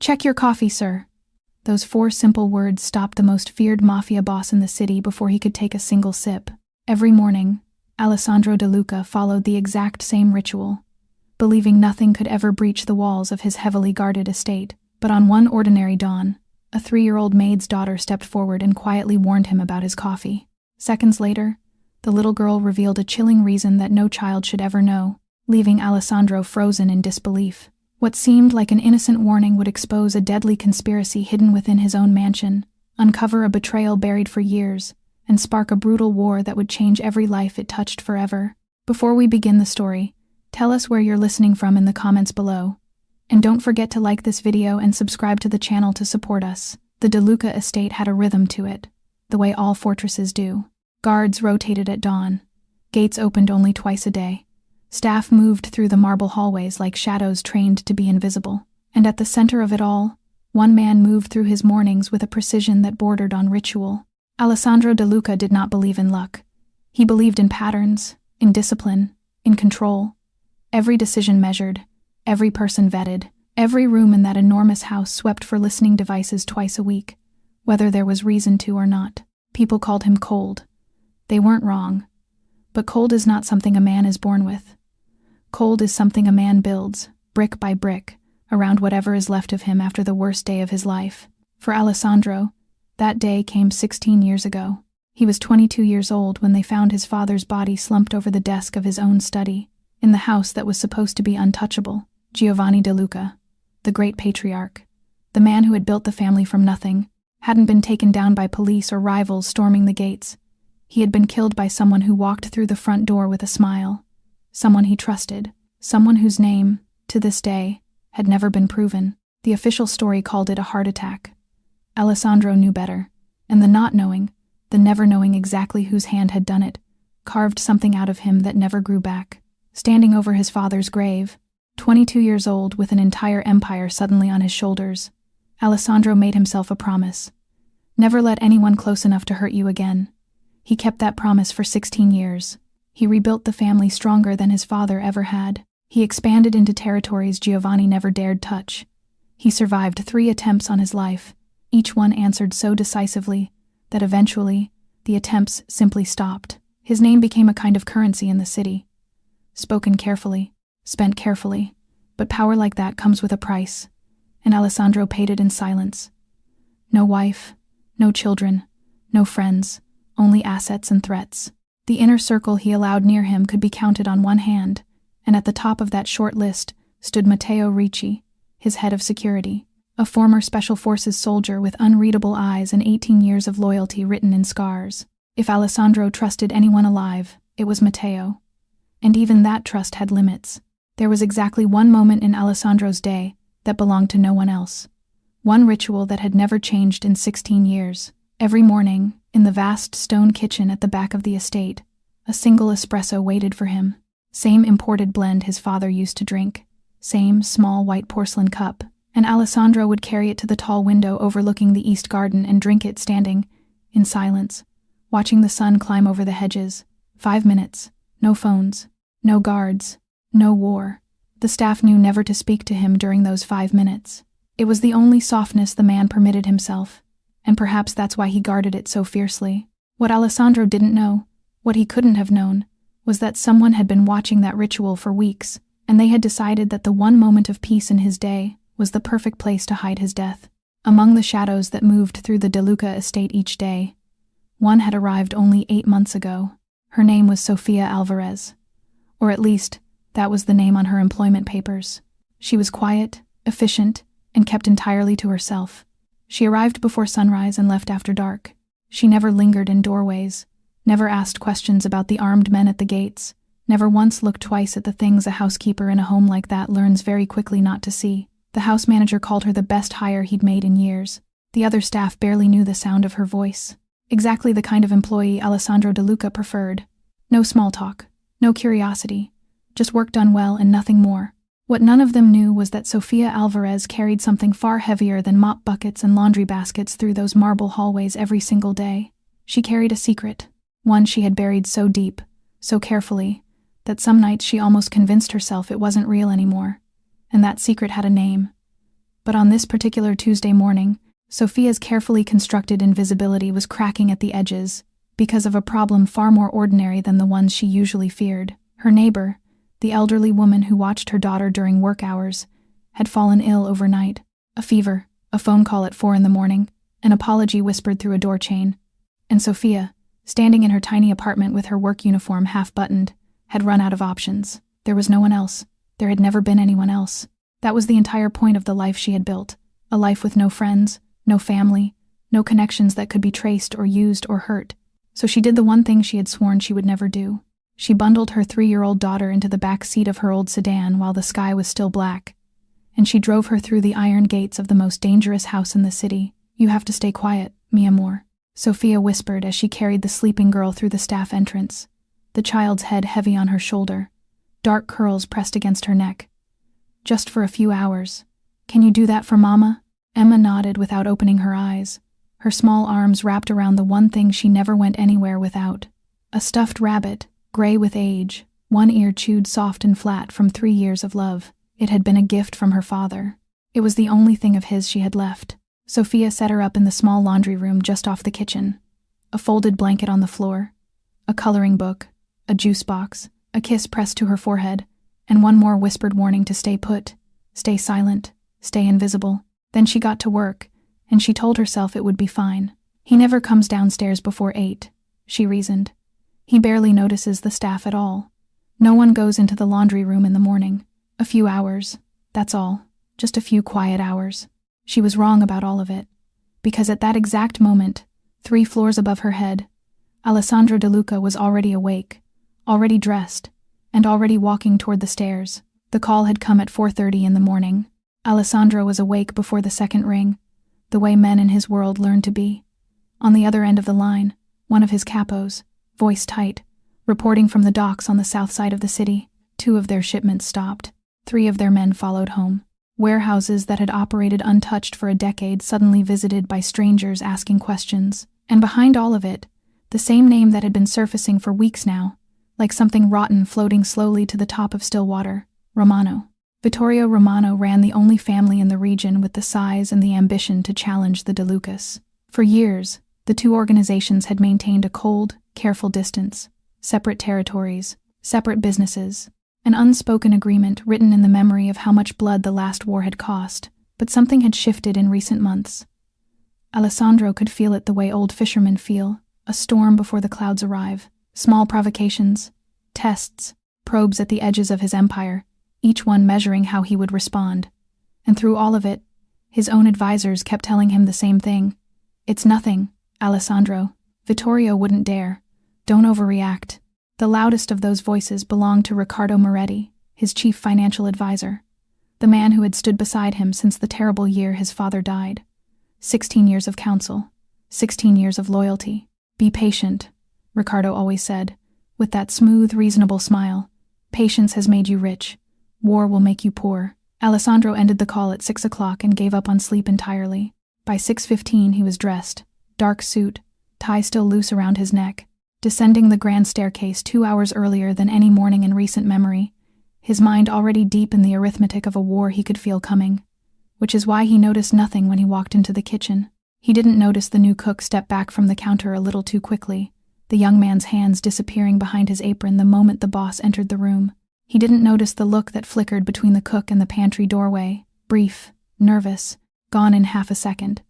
"Check your coffee, sir." Those 4 simple words stopped the most feared mafia boss in the city before he could take a single sip. Every morning, Alessandro Duca followed the exact same ritual, believing nothing could ever breach the walls of his heavily guarded estate. But on one ordinary dawn, a 3-year-old maid's daughter stepped forward and quietly warned him about his coffee. Seconds later, the little girl revealed a chilling reason that no child should ever know, leaving Alessandro frozen in disbelief. What seemed like an innocent warning would expose a deadly conspiracy hidden within his own mansion, uncover a betrayal buried for years, and spark a brutal war that would change every life it touched forever. Before we begin the story, tell us where you're listening from in the comments below. And don't forget to like this video and subscribe to the channel to support us. The Duca estate had a rhythm to it, the way all fortresses do. Guards rotated at dawn. Gates opened only twice a day. Staff moved through the marble hallways like shadows trained to be invisible. And at the center of it all, one man moved through his mornings with a precision that bordered on ritual. Alessandro Duca did not believe in luck. He believed in patterns, in discipline, in control. Every decision measured, every person vetted, every room in that enormous house swept for listening devices twice a week, whether there was reason to or not. People called him cold. They weren't wrong. But cold is not something a man is born with. Cold is something a man builds, brick by brick, around whatever is left of him after the worst day of his life. For Alessandro, that day came 16 years ago. He was 22 years old when they found his father's body slumped over the desk of his own study, in the house that was supposed to be untouchable. Giovanni Duca, the great patriarch, the man who had built the family from nothing, hadn't been taken down by police or rivals storming the gates. He had been killed by someone who walked through the front door with a smile, someone he trusted, someone whose name, to this day, had never been proven. The official story called it a heart attack. Alessandro knew better, and the not knowing, the never knowing exactly whose hand had done it, carved something out of him that never grew back. Standing over his father's grave, 22 years old with an entire empire suddenly on his shoulders, Alessandro made himself a promise. Never let anyone close enough to hurt you again. He kept that promise for 16 years. He rebuilt the family stronger than his father ever had. He expanded into territories Giovanni never dared touch. He survived 3 attempts on his life, each one answered so decisively that eventually the attempts simply stopped. His name became a kind of currency in the city. Spoken carefully, spent carefully, but power like that comes with a price, and Alessandro paid it in silence. No wife, no children, no friends, only assets and threats. The inner circle he allowed near him could be counted on one hand, and at the top of that short list stood Matteo Ricci, his head of security, a former Special Forces soldier with unreadable eyes and 18 years of loyalty written in scars. If Alessandro trusted anyone alive, it was Matteo. And even that trust had limits. There was exactly one moment in Alessandro's day that belonged to no one else. One ritual that had never changed in 16 years. Every morning, in the vast stone kitchen at the back of the estate, a single espresso waited for him. Same imported blend his father used to drink. Same small white porcelain cup. And Alessandro would carry it to the tall window overlooking the east garden and drink it standing, in silence, watching the sun climb over the hedges. 5 minutes. No phones. No guards, no war. The staff knew never to speak to him during those 5 minutes. It was the only softness the man permitted himself, and perhaps that's why he guarded it so fiercely. What Alessandro didn't know, what he couldn't have known, was that someone had been watching that ritual for weeks, and they had decided that the one moment of peace in his day was the perfect place to hide his death. Among the shadows that moved through the Duca estate each day, one had arrived only 8 months ago. Her name was Sophia Alvarez. Or at least, that was the name on her employment papers. She was quiet, efficient, and kept entirely to herself. She arrived before sunrise and left after dark. She never lingered in doorways, never asked questions about the armed men at the gates, never once looked twice at the things a housekeeper in a home like that learns very quickly not to see. The house manager called her the best hire he'd made in years. The other staff barely knew the sound of her voice. Exactly the kind of employee Alessandro Duca preferred. No small talk. No curiosity, just work done well and nothing more. What none of them knew was that Sophia Alvarez carried something far heavier than mop buckets and laundry baskets through those marble hallways every single day. She carried a secret, one she had buried so deep, so carefully, that some nights she almost convinced herself it wasn't real anymore. And that secret had a name. But on this particular Tuesday morning, Sophia's carefully constructed invisibility was cracking at the edges because of a problem far more ordinary than the ones she usually feared. Her neighbor, the elderly woman who watched her daughter during work hours, had fallen ill overnight. A fever, a phone call at 4 in the morning, an apology whispered through a door chain, and Sophia, standing in her tiny apartment with her work uniform half-buttoned, had run out of options. There was no one else. There had never been anyone else. That was the entire point of the life she had built, a life with no friends, no family, no connections that could be traced or used or hurt. So she did the one thing she had sworn she would never do. She bundled her 3-year-old daughter into the back seat of her old sedan while the sky was still black, and she drove her through the iron gates of the most dangerous house in the city. "You have to stay quiet, mi amor," Sophia whispered as she carried the sleeping girl through the staff entrance, the child's head heavy on her shoulder, dark curls pressed against her neck. "Just for a few hours. Can you do that for Mama?" Emma nodded without opening her eyes, her small arms wrapped around the one thing she never went anywhere without. A stuffed rabbit, gray with age, one ear chewed soft and flat from 3 years of love. It had been a gift from her father. It was the only thing of his she had left. Sophia set her up in the small laundry room just off the kitchen. A folded blanket on the floor, a coloring book, a juice box, a kiss pressed to her forehead, and one more whispered warning to stay put, stay silent, stay invisible. Then she got to work, and she told herself it would be fine. He never comes downstairs before 8, she reasoned. He barely notices the staff at all. No one goes into the laundry room in the morning. A few hours, that's all. Just a few quiet hours. She was wrong about all of it, because at that exact moment, 3 floors above her head, Alessandro Duca was already awake, already dressed, and already walking toward the stairs. The call had come at 4:30 in the morning. Alessandro was awake before the second ring, the way men in his world learned to be. On the other end of the line, one of his capos, voice tight, reporting from the docks on the south side of the city. 2 of their shipments stopped. 3 of their men followed home. Warehouses that had operated untouched for a decade suddenly visited by strangers asking questions. And behind all of it, the same name that had been surfacing for weeks now, like something rotten floating slowly to the top of still water: Romano. Victoria Romano ran the only family in the region with the size and the ambition to challenge the De Lucas. For years, the 2 organizations had maintained a cold, careful distance, separate territories, separate businesses, an unspoken agreement written in the memory of how much blood the last war had cost. But something had shifted in recent months. Alessandro could feel it the way old fishermen feel, a storm before the clouds arrive. Small provocations, tests, probes at the edges of his empire, each one measuring how he would respond. And through all of it, his own advisors kept telling him the same thing. "It's nothing, Alessandro. Vittorio wouldn't dare. Don't overreact." The loudest of those voices belonged to Riccardo Moretti, his chief financial advisor, the man who had stood beside him since the terrible year his father died. 16 years of counsel, 16 years of loyalty. "Be patient," Riccardo always said, with that smooth, reasonable smile. "Patience has made you rich. War will make you poor." Alessandro ended the call at 6 o'clock and gave up on sleep entirely. By 6:15 he was dressed, dark suit, tie still loose around his neck, descending the grand staircase 2 hours earlier than any morning in recent memory, his mind already deep in the arithmetic of a war he could feel coming. Which is why he noticed nothing when he walked into the kitchen. He didn't notice the new cook step back from the counter a little too quickly, the young man's hands disappearing behind his apron the moment the boss entered the room. He didn't notice the look that flickered between the cook and the pantry doorway, brief, nervous, gone in half a second.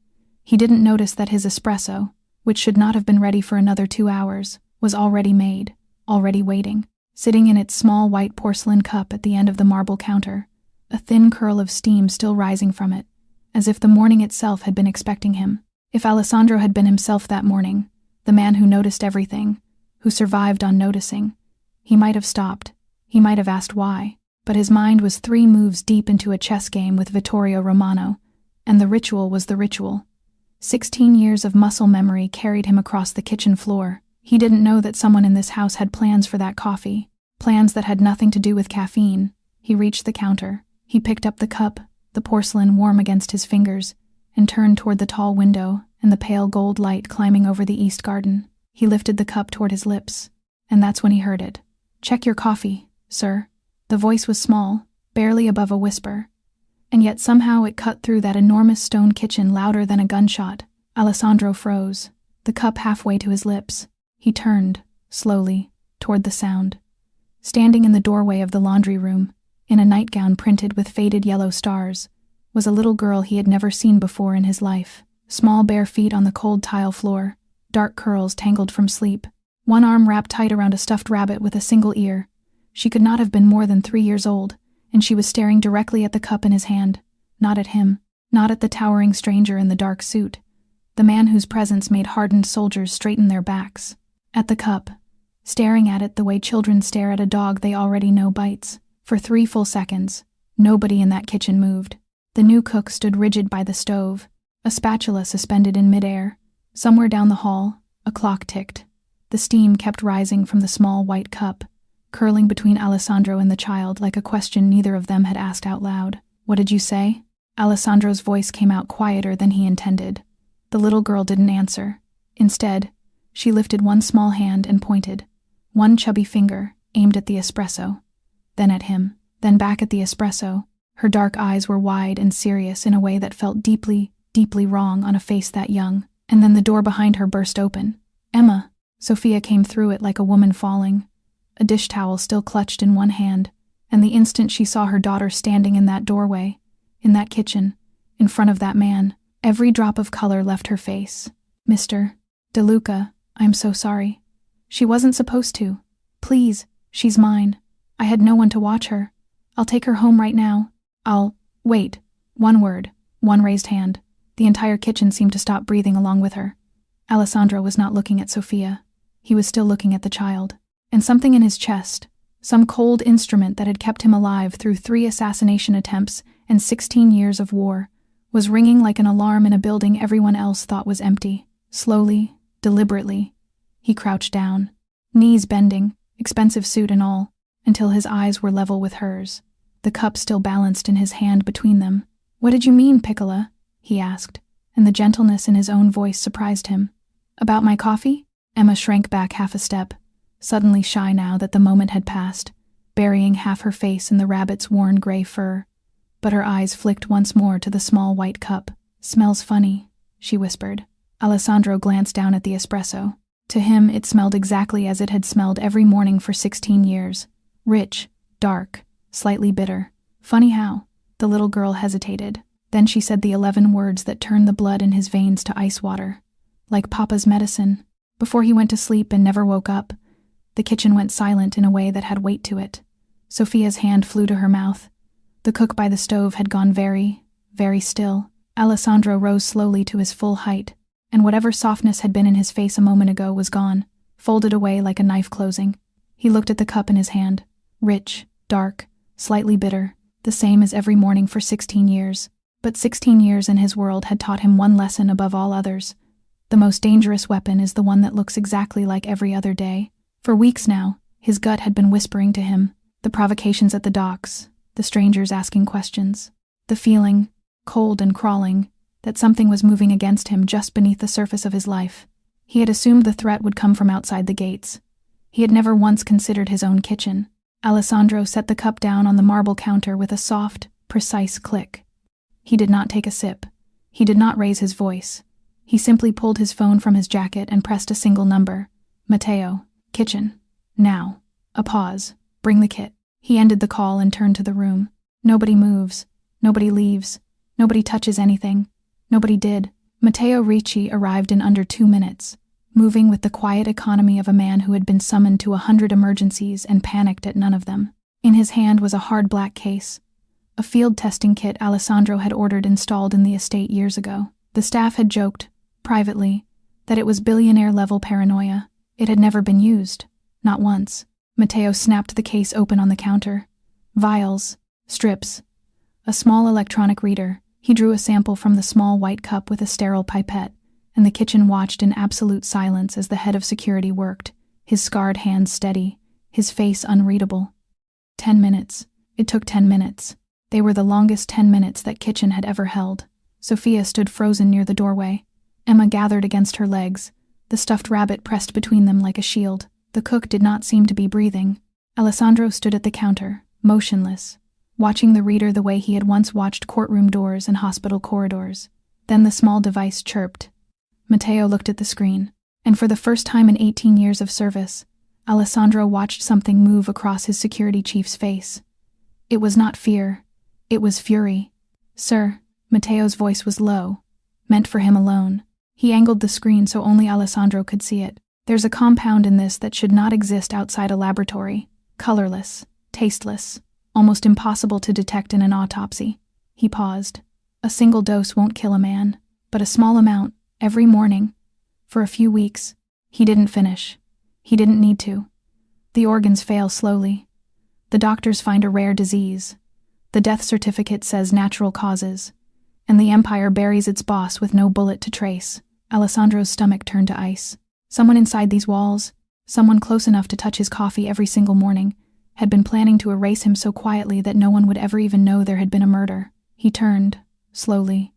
He didn't notice that his espresso, which should not have been ready for another 2 hours, was already made, already waiting, sitting in its small white porcelain cup at the end of the marble counter, a thin curl of steam still rising from it, as if the morning itself had been expecting him. If Alessandro had been himself that morning, the man who noticed everything, who survived on noticing, he might have stopped. He might have asked why, but his mind was 3 moves deep into a chess game with Victoria Romano, and the ritual was the ritual. 16 years of muscle memory carried him across the kitchen floor. He didn't know that someone in this house had plans for that coffee, plans that had nothing to do with caffeine. He reached the counter. He picked up the cup, the porcelain warm against his fingers, and turned toward the tall window and the pale gold light climbing over the east garden. He lifted the cup toward his lips, and that's when he heard it. "Check your coffee, sir." The voice was small, barely above a whisper, and yet somehow it cut through that enormous stone kitchen louder than a gunshot. Alessandro froze, the cup halfway to his lips. He turned, slowly, toward the sound. Standing in the doorway of the laundry room, in a nightgown printed with faded yellow stars, was a little girl he had never seen before in his life. Small bare feet on the cold tile floor, dark curls tangled from sleep, one arm wrapped tight around a stuffed rabbit with a single ear. She could not have been more than 3 years old, and she was staring directly at the cup in his hand, not at him, not at the towering stranger in the dark suit, the man whose presence made hardened soldiers straighten their backs. At the cup, staring at it the way children stare at a dog they already know bites. For 3 full seconds, nobody in that kitchen moved. The new cook stood rigid by the stove, a spatula suspended in midair. Somewhere down the hall, a clock ticked. The steam kept rising from the small white cup, curling between Alessandro and the child like a question neither of them had asked out loud. "What did you say?" Alessandro's voice came out quieter than he intended. The little girl didn't answer. Instead, she lifted one small hand and pointed, one chubby finger aimed at the espresso, then at him, then back at the espresso. Her dark eyes were wide and serious in a way that felt deeply, deeply wrong on a face that young. And then the door behind her burst open. "Emma!" Sophia came through it like a woman falling, a dish towel still clutched in one hand, and the instant she saw her daughter standing in that doorway, in that kitchen, in front of that man, every drop of color left her face. "Mr. De Luca, I'm so sorry. She wasn't supposed to. Please, she's mine. I had no one to watch her. I'll take her home right now. Wait. One word, one raised hand. The entire kitchen seemed to stop breathing along with her. Alessandro was not looking at Sophia. He was still looking at the child. And something in his chest, some cold instrument that had kept him alive through 3 assassination attempts and 16 years of war, was ringing like an alarm in a building everyone else thought was empty. Slowly, deliberately, he crouched down, knees bending, expensive suit and all, until his eyes were level with hers, the cup still balanced in his hand between them. "What did you mean, Piccola?" he asked, and the gentleness in his own voice surprised him. "About my coffee?" Emma shrank back half a step, suddenly shy now that the moment had passed, burying half her face in the rabbit's worn gray fur. But her eyes flicked once more to the small white cup. "Smells funny," she whispered. Alessandro glanced down at the espresso. To him it smelled exactly as it had smelled every morning for 16 years. Rich, dark, slightly bitter. Funny how? The little girl hesitated. Then she said the 11 words that turned the blood in his veins to ice water. Like Papa's medicine. Before he went to sleep and never woke up, the kitchen went silent in a way that had weight to it. Sophia's hand flew to her mouth. The cook by the stove had gone very, very still. Alessandro rose slowly to his full height, and whatever softness had been in his face a moment ago was gone, folded away like a knife closing. He looked at the cup in his hand. Rich, dark, slightly bitter, the same as every morning for 16 years. But 16 years in his world had taught him one lesson above all others. The most dangerous weapon is the one that looks exactly like every other day. For weeks now, his gut had been whispering to him, the provocations at the docks, the strangers asking questions, the feeling, cold and crawling, that something was moving against him just beneath the surface of his life. He had assumed the threat would come from outside the gates. He had never once considered his own kitchen. Alessandro set the cup down on the marble counter with a soft, precise click. He did not take a sip. He did not raise his voice. He simply pulled his phone from his jacket and pressed a single number. "Matteo, kitchen. Now." A pause. "Bring the kit." He ended the call and turned to the room. Nobody moves. Nobody leaves. Nobody touches anything. Nobody did. Matteo Ricci arrived in under 2 minutes, moving with the quiet economy of a man who had been summoned to 100 emergencies and panicked at none of them. In his hand was a hard black case, a field testing kit Alessandro had ordered installed in the estate years ago. The staff had joked, privately, that it was billionaire-level paranoia. It had never been used. Not once. Matteo snapped the case open on the counter. Vials, strips, a small electronic reader. He drew a sample from the small white cup with a sterile pipette, and the kitchen watched in absolute silence as the head of security worked, his scarred hands steady, his face unreadable. 10 minutes. It took 10 minutes. They were the longest 10 minutes that kitchen had ever held. Sophia stood frozen near the doorway. Emma gathered against her legs, the stuffed rabbit pressed between them like a shield. The cook did not seem to be breathing. Alessandro stood at the counter, motionless, watching the reader the way he had once watched courtroom doors and hospital corridors. Then the small device chirped. Matteo looked at the screen, and for the first time in 18 years of service, Alessandro watched something move across his security chief's face. It was not fear, it was fury. "Sir," Matteo's voice was low, meant for him alone. He angled the screen so only Alessandro could see it. "There's a compound in this that should not exist outside a laboratory. Colorless, tasteless, almost impossible to detect in an autopsy." He paused. "A single dose won't kill a man, but a small amount, every morning, for a few weeks." He didn't finish. He didn't need to. "The organs fail slowly. The doctors find a rare disease. The death certificate says natural causes. And the Empire buries its boss with no bullet to trace." Alessandro's stomach turned to ice. Someone inside these walls, someone close enough to touch his coffee every single morning, had been planning to erase him so quietly that no one would ever even know there had been a murder. He turned, slowly,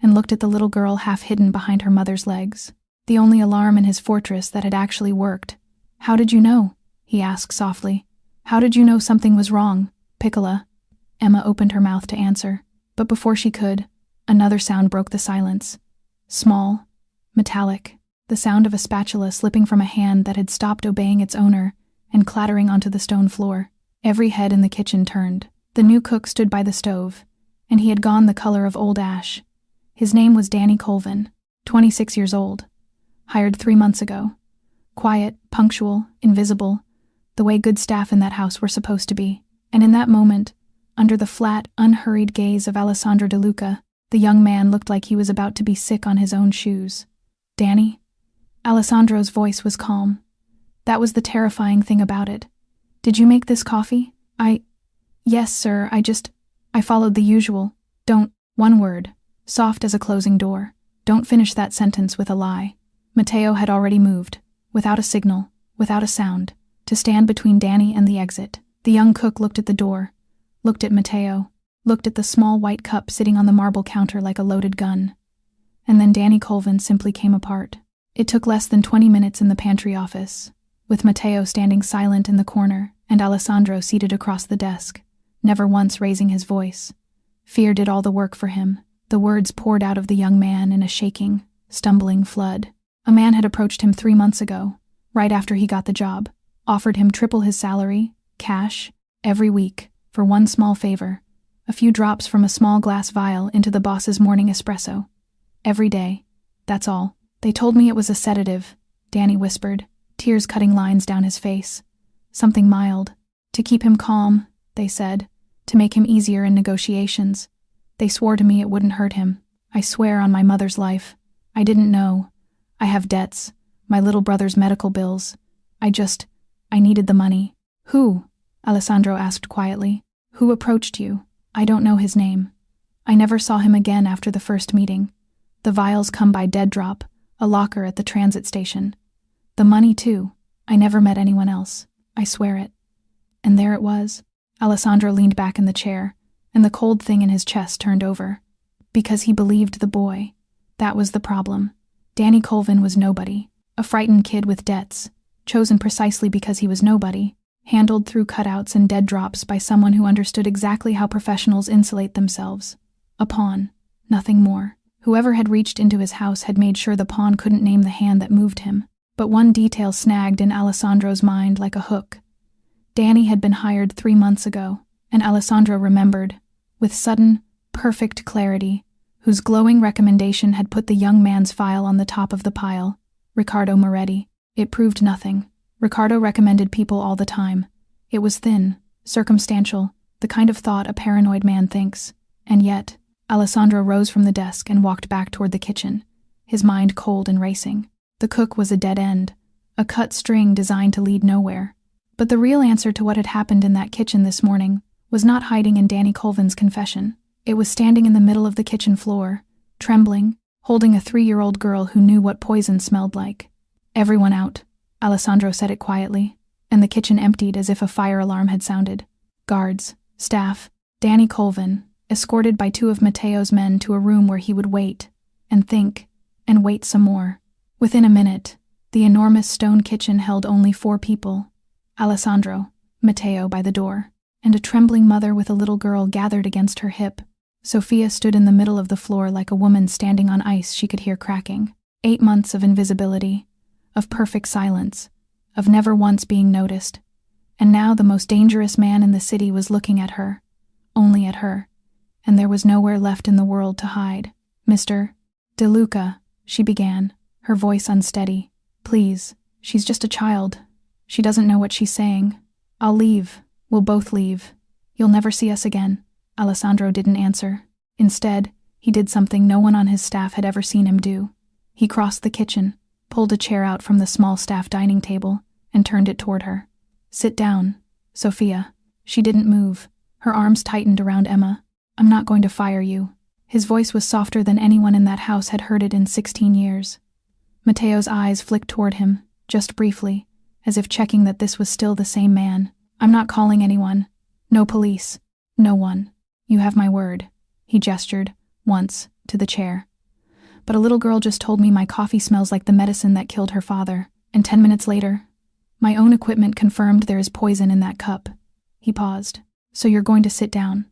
and looked at the little girl half hidden behind her mother's legs. The only alarm in his fortress that had actually worked. "How did you know?" he asked softly. "How did you know something was wrong, Piccola?" Emma opened her mouth to answer, but before she could, another sound broke the silence. Small, metallic, the sound of a spatula slipping from a hand that had stopped obeying its owner and clattering onto the stone floor. Every head in the kitchen turned. The new cook stood by the stove, and he had gone the color of old ash. His name was Danny Colvin, 26 years old, hired 3 months ago. Quiet, punctual, invisible, the way good staff in that house were supposed to be. And in that moment, under the flat, unhurried gaze of Alessandro Duca, the young man looked like he was about to be sick on his own shoes. "Danny?" Alessandro's voice was calm. That was the terrifying thing about it. "Did you make this coffee?" Yes, sir, I followed the usual. Don't," one word, soft as a closing door. "Don't finish that sentence with a lie." Matteo had already moved, without a signal, without a sound, to stand between Danny and the exit. The young cook looked at the door, looked at Matteo, looked at the small white cup sitting on the marble counter like a loaded gun. And then Danny Colvin simply came apart. It took less than 20 minutes in the pantry office, with Matteo standing silent in the corner and Alessandro seated across the desk, never once raising his voice. Fear did all the work for him. The words poured out of the young man in a shaking, stumbling flood. A man had approached him 3 months ago, right after he got the job, offered him triple his salary, cash, every week, for one small favor, a few drops from a small glass vial into the boss's morning espresso. Every day, that's all. "They told me it was a sedative," Danny whispered, tears cutting lines down his face. "Something mild. To keep him calm," they said, "to make him easier in negotiations. They swore to me it wouldn't hurt him. I swear on my mother's life. I didn't know. I have debts, my little brother's medical bills. I needed the money." "Who?" Alessandro asked quietly. "Who approached you?" "I don't know his name. I never saw him again after the first meeting. The vials come by dead drop, a locker at the transit station. The money, too. I never met anyone else. I swear it." And there it was. Alessandro leaned back in the chair, and the cold thing in his chest turned over. Because he believed the boy. That was the problem. Danny Colvin was nobody. A frightened kid with debts, chosen precisely because he was nobody, handled through cutouts and dead drops by someone who understood exactly how professionals insulate themselves. A pawn, nothing more. Whoever had reached into his house had made sure the pawn couldn't name the hand that moved him. But one detail snagged in Alessandro's mind like a hook. Danny had been hired 3 months ago, and Alessandro remembered, with sudden, perfect clarity, whose glowing recommendation had put the young man's file on the top of the pile, Riccardo Moretti. It proved nothing. Riccardo recommended people all the time. It was thin, circumstantial, the kind of thought a paranoid man thinks. And yet, Alessandro rose from the desk and walked back toward the kitchen, his mind cold and racing. The cook was a dead end, a cut string designed to lead nowhere. But the real answer to what had happened in that kitchen this morning was not hiding in Danny Colvin's confession. It was standing in the middle of the kitchen floor, trembling, holding a 3-year-old girl who knew what poison smelled like. "Everyone out," Alessandro said it quietly, and the kitchen emptied as if a fire alarm had sounded. Guards, staff, Danny Colvin, escorted by 2 of Matteo's men to a room where he would wait, and think, and wait some more. Within a minute, the enormous stone kitchen held only 4 people. Alessandro, Matteo by the door, and a trembling mother with a little girl gathered against her hip. Sophia stood in the middle of the floor like a woman standing on ice she could hear cracking. 8 months of invisibility, of perfect silence, of never once being noticed. And now the most dangerous man in the city was looking at her, only at her, and there was nowhere left in the world to hide. Mr. De Luca, she began, her voice unsteady. Please, she's just a child. She doesn't know what she's saying. I'll leave. We'll both leave. You'll never see us again. Alessandro didn't answer. Instead, he did something no one on his staff had ever seen him do. He crossed the kitchen, pulled a chair out from the small staff dining table, and turned it toward her. Sit down, Sophia. She didn't move. Her arms tightened around Emma. I'm not going to fire you. His voice was softer than anyone in that house had heard it in 16 years. Matteo's eyes flicked toward him, just briefly, as if checking that this was still the same man. I'm not calling anyone. No police. No one. You have my word. He gestured, once, to the chair. But a little girl just told me my coffee smells like the medicine that killed her father, and 10 minutes later, my own equipment confirmed there is poison in that cup. He paused. So you're going to sit down,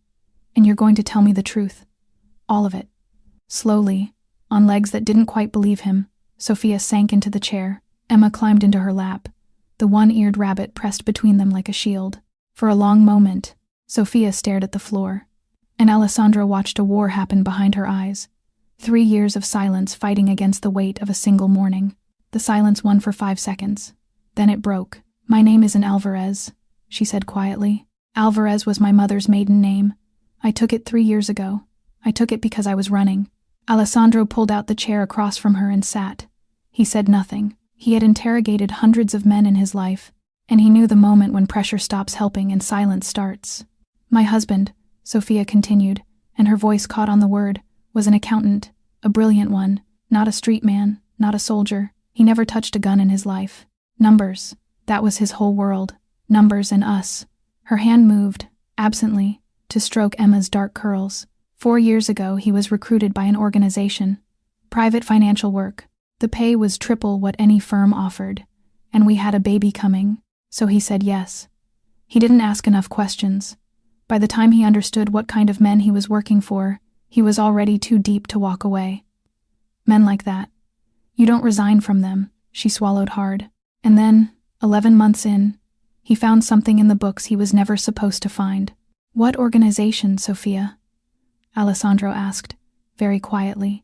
and you're going to tell me the truth. All of it. Slowly, on legs that didn't quite believe him, Sophia sank into the chair. Emma climbed into her lap, the one-eared rabbit pressed between them like a shield. For a long moment, Sophia stared at the floor, and Alessandro watched a war happen behind her eyes. 3 years of silence fighting against the weight of a single morning. The silence won for 5 seconds. Then it broke. My name isn't Alvarez, she said quietly. Alvarez was my mother's maiden name. I took it 3 years ago. I took it because I was running. Alessandro pulled out the chair across from her and sat. He said nothing. He had interrogated hundreds of men in his life, and he knew the moment when pressure stops helping and silence starts. My husband, Sophia continued, and her voice caught on the word, was an accountant, a brilliant one, not a street man, not a soldier. He never touched a gun in his life. Numbers, that was his whole world. Numbers and us. Her hand moved, absently, to stroke Emma's dark curls. 4 years ago, he was recruited by an organization. Private financial work. The pay was triple what any firm offered, and we had a baby coming, so he said yes. He didn't ask enough questions. By the time he understood what kind of men he was working for, he was already too deep to walk away. Men like that. You don't resign from them, she swallowed hard. And then, 11 months in, he found something in the books he was never supposed to find. What organization, Sophia? Alessandro asked, very quietly.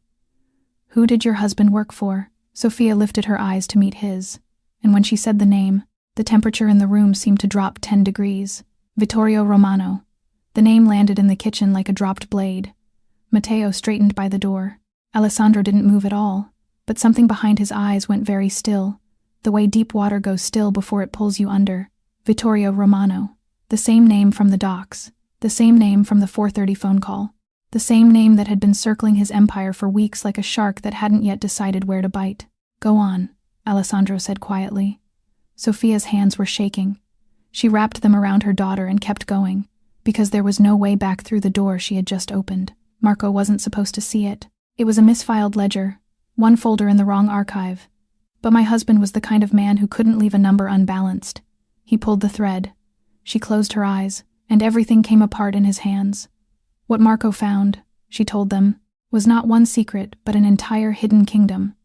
Who did your husband work for? Sophia lifted her eyes to meet his, and when she said the name, the temperature in the room seemed to drop 10 degrees. Victoria Romano. The name landed in the kitchen like a dropped blade. Matteo straightened by the door. Alessandro didn't move at all, but something behind his eyes went very still, the way deep water goes still before it pulls you under. Victoria Romano. The same name from the docks, the same name from the 4:30 phone call, the same name that had been circling his empire for weeks like a shark that hadn't yet decided where to bite. Go on, Alessandro said quietly. Sophia's hands were shaking. She wrapped them around her daughter and kept going, because there was no way back through the door she had just opened. Marco wasn't supposed to see it. It was a misfiled ledger, one folder in the wrong archive. But my husband was the kind of man who couldn't leave a number unbalanced. He pulled the thread. She closed her eyes, and everything came apart in his hands. What Marco found, she told them, was not one secret but an entire hidden kingdom.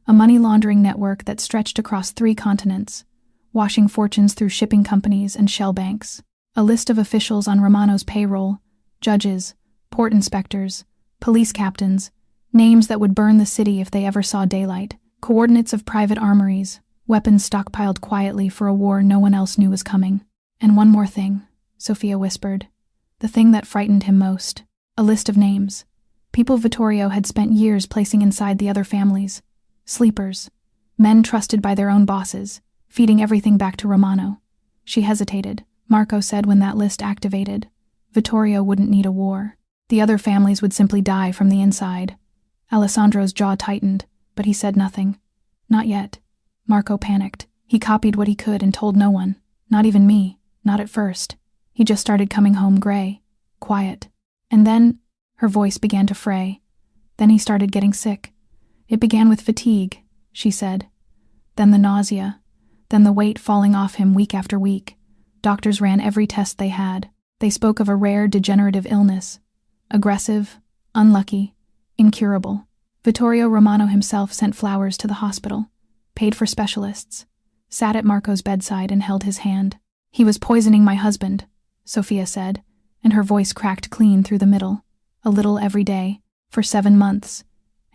A money laundering network that stretched across 3 continents, washing fortunes through shipping companies and shell banks. A list of officials on Romano's payroll, judges, port inspectors, police captains, names that would burn the city if they ever saw daylight, coordinates of private armories, weapons stockpiled quietly for a war no one else knew was coming. And one more thing, Sophia whispered. The thing that frightened him most. A list of names. People Vittorio had spent years placing inside the other families. Sleepers. Men trusted by their own bosses, feeding everything back to Romano. She hesitated. Marco said when that list activated, Vittorio wouldn't need a war. The other families would simply die from the inside. Alessandro's jaw tightened, but he said nothing. Not yet. Marco panicked. He copied what he could and told no one. Not even me. Not at first. He just started coming home gray, quiet. And then, her voice began to fray. Then he started getting sick. It began with fatigue, she said. Then the nausea. Then the weight falling off him week after week. Doctors ran every test they had. They spoke of a rare degenerative illness. Aggressive, unlucky, incurable. Vittorio Romano himself sent flowers to the hospital, paid for specialists, sat at Marco's bedside and held his hand. "He was poisoning my husband," Sophia said, and her voice cracked clean through the middle, a little every day, for 7 months,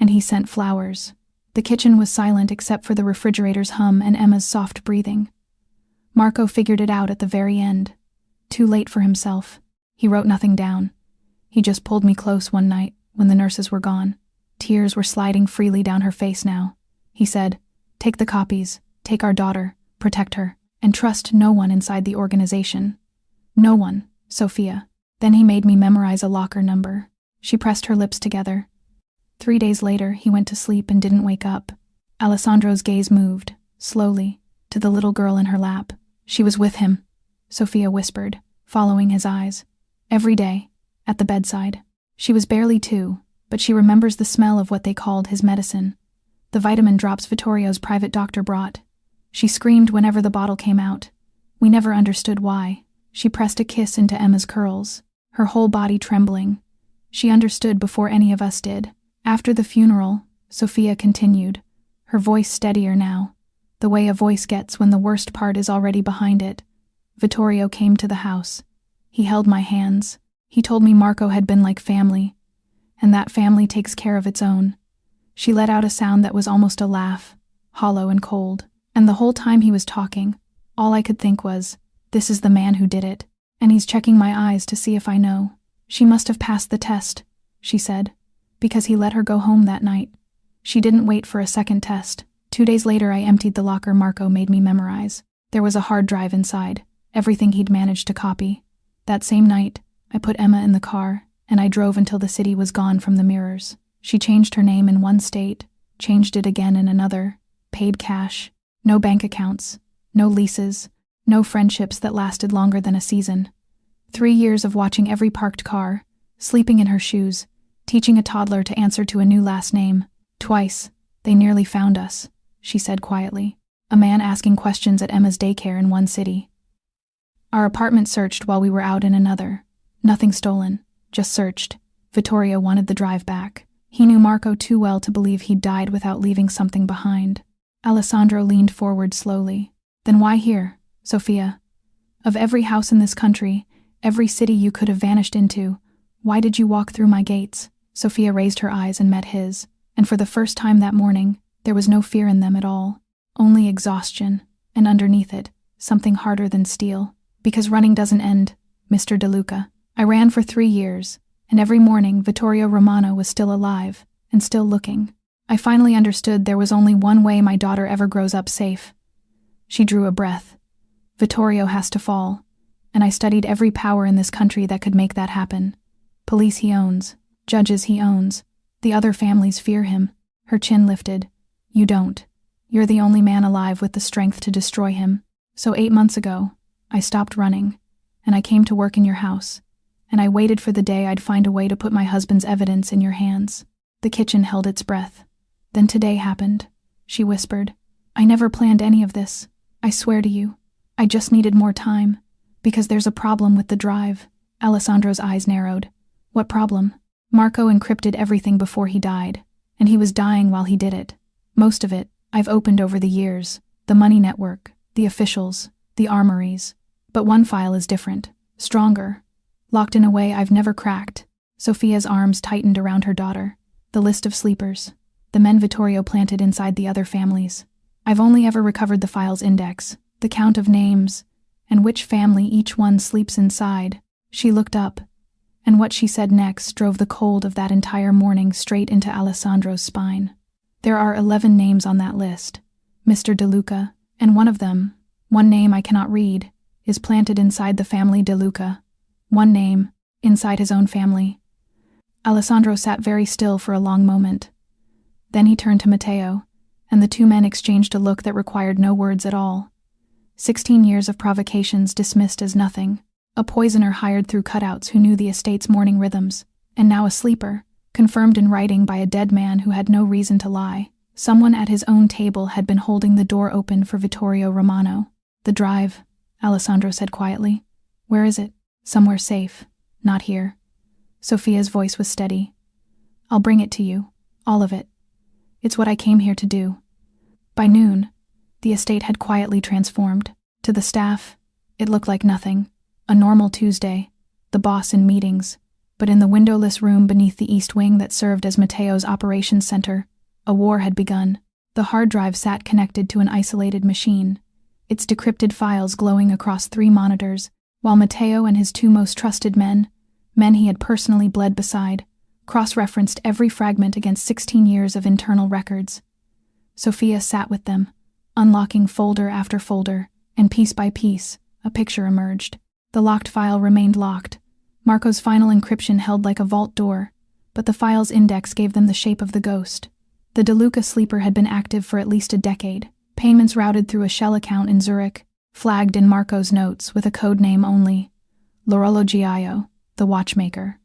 and he sent flowers. The kitchen was silent except for the refrigerator's hum and Emma's soft breathing. Marco figured it out at the very end. Too late for himself. He wrote nothing down. He just pulled me close one night when the nurses were gone. Tears were sliding freely down her face now. He said, "Take the copies, take our daughter, protect her, and trust no one inside the organization." "No one, Sophia." Then he made me memorize a locker number. She pressed her lips together. 3 days later, he went to sleep and didn't wake up. Alessandro's gaze moved, slowly, to the little girl in her lap. "She was with him," Sophia whispered, following his eyes. "Every day, at the bedside. She was barely 2, but she remembers the smell of what they called his medicine. The vitamin drops Vittorio's private doctor brought. She screamed whenever the bottle came out. We never understood why. She pressed a kiss into Emma's curls, her whole body trembling. She understood before any of us did. After the funeral, Sophia continued, her voice steadier now, the way a voice gets when the worst part is already behind it. Vittorio came to the house. He held my hands. He told me Marco had been like family, and that family takes care of its own. She let out a sound that was almost a laugh, hollow and cold, and the whole time he was talking, all I could think was, this is the man who did it, and he's checking my eyes to see if I know. She must have passed the test, she said, because he let her go home that night. She didn't wait for a second test. 2 days later I emptied the locker Marco made me memorize. There was a hard drive inside, everything he'd managed to copy. That same night, I put Emma in the car, and I drove until the city was gone from the mirrors. She changed her name in one state, changed it again in another, paid cash, no bank accounts, no leases, no friendships that lasted longer than a season. 3 years of watching every parked car, sleeping in her shoes, teaching a toddler to answer to a new last name. Twice, they nearly found us, she said quietly. A man asking questions at Emma's daycare in one city. Our apartment searched while we were out in another. Nothing stolen, just searched. Vittorio wanted the drive back. He knew Marco too well to believe he'd died without leaving something behind. Alessandro leaned forward slowly. Then why here, Sophia? Of every house in this country, every city you could have vanished into, why did you walk through my gates? Sophia raised her eyes and met his, and for the first time that morning, there was no fear in them at all. Only exhaustion, and underneath it, something harder than steel. Because running doesn't end, Mr. De Luca. I ran for 3 years, and every morning Vittoria Romano was still alive, and still looking. I finally understood there was only one way my daughter ever grows up safe. She drew a breath. Vittorio has to fall, and I studied every power in this country that could make that happen. Police he owns, judges he owns, the other families fear him. Her chin lifted. You don't. You're the only man alive with the strength to destroy him. So 8 months ago, I stopped running, and I came to work in your house, and I waited for the day I'd find a way to put my husband's evidence in your hands. The kitchen held its breath. Then today happened, she whispered. I never planned any of this. I swear to you. I just needed more time, because there's a problem with the drive. Alessandro's eyes narrowed. What problem? Marco encrypted everything before he died, and he was dying while he did it. Most of it, I've opened over the years. The money network, the officials, the armories. But one file is different, stronger, locked in a way I've never cracked. Sophia's arms tightened around her daughter. The list of sleepers, the men Vittorio planted inside the other families. I've only ever recovered the file's index, the count of names, and which family each one sleeps inside. She looked up, and what she said next drove the cold of that entire morning straight into Alessandro's spine. There are 11 names on that list, Mr. De Luca, and one of them, one name I cannot read, is planted inside the family De Luca. One name, inside his own family. Alessandro sat very still for a long moment. Then he turned to Matteo, and the two men exchanged a look that required no words at all. 16 years of provocations dismissed as nothing. A poisoner hired through cutouts who knew the estate's morning rhythms, and now a sleeper, confirmed in writing by a dead man who had no reason to lie. Someone at his own table had been holding the door open for Vittorio Romano. The drive, Alessandro said quietly. Where is it? Somewhere safe. Not here. Sophia's voice was steady. I'll bring it to you. All of it. It's what I came here to do. By noon, the estate had quietly transformed. To the staff, it looked like nothing. A normal Tuesday, the boss in meetings, but in the windowless room beneath the east wing that served as Matteo's operations center, a war had begun. The hard drive sat connected to an isolated machine, its decrypted files glowing across 3 monitors, while Matteo and his 2 most trusted men he had personally bled beside, cross-referenced every fragment against 16 years of internal records. Sophia sat with them, unlocking folder after folder, and piece by piece, a picture emerged. The locked file remained locked. Marco's final encryption held like a vault door, but the file's index gave them the shape of the ghost. The De Luca sleeper had been active for at least a decade. Payments routed through a shell account in Zurich, flagged in Marco's notes with a code name only. L'orologiaio, the watchmaker.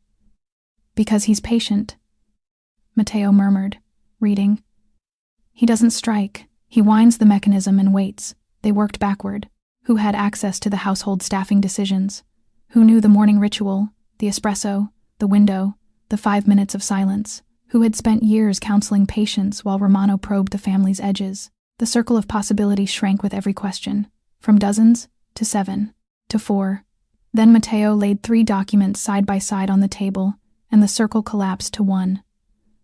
Because he's patient, Matteo murmured, reading. He doesn't strike. He winds the mechanism and waits. They worked backward. Who had access to the household staffing decisions? Who knew the morning ritual, the espresso, the window, the 5 minutes of silence? Who had spent years counseling patience while Romano probed the family's edges? The circle of possibility shrank with every question, from dozens to 7 to 4. Then Matteo laid 3 documents side by side on the table, and the circle collapsed to 1.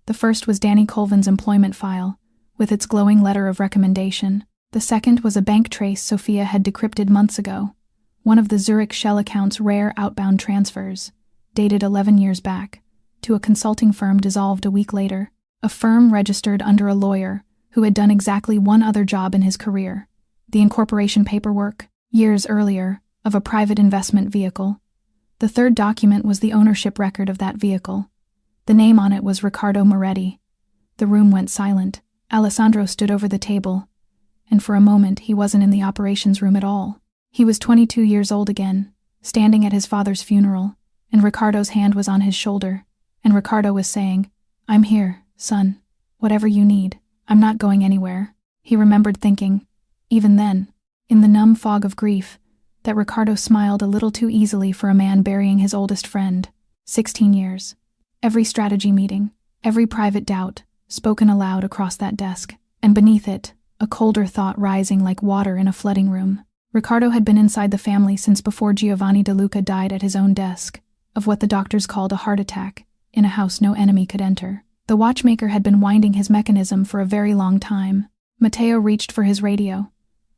The first was Danny Colvin's employment file, with its glowing letter of recommendation. The second was a bank trace Sophia had decrypted months ago, one of the Zurich shell account's rare outbound transfers, dated 11 years back, to a consulting firm dissolved a week later, a firm registered under a lawyer who had done exactly one other job in his career, the incorporation paperwork, years earlier, of a private investment vehicle. The third document was the ownership record of that vehicle. The name on it was Riccardo Moretti. The room went silent. Alessandro stood over the table, and for a moment he wasn't in the operations room at all. He was 22 years old again, standing at his father's funeral, and Riccardo's hand was on his shoulder, and Riccardo was saying, "I'm here, son. Whatever you need. I'm not going anywhere." He remembered thinking, even then, in the numb fog of grief, that Riccardo smiled a little too easily for a man burying his oldest friend. 16 years. Every strategy meeting, every private doubt, spoken aloud across that desk, and beneath it, a colder thought rising like water in a flooding room. Riccardo had been inside the family since before Giovanni De Luca died at his own desk, of what the doctors called a heart attack, in a house no enemy could enter. The watchmaker had been winding his mechanism for a very long time. Matteo reached for his radio.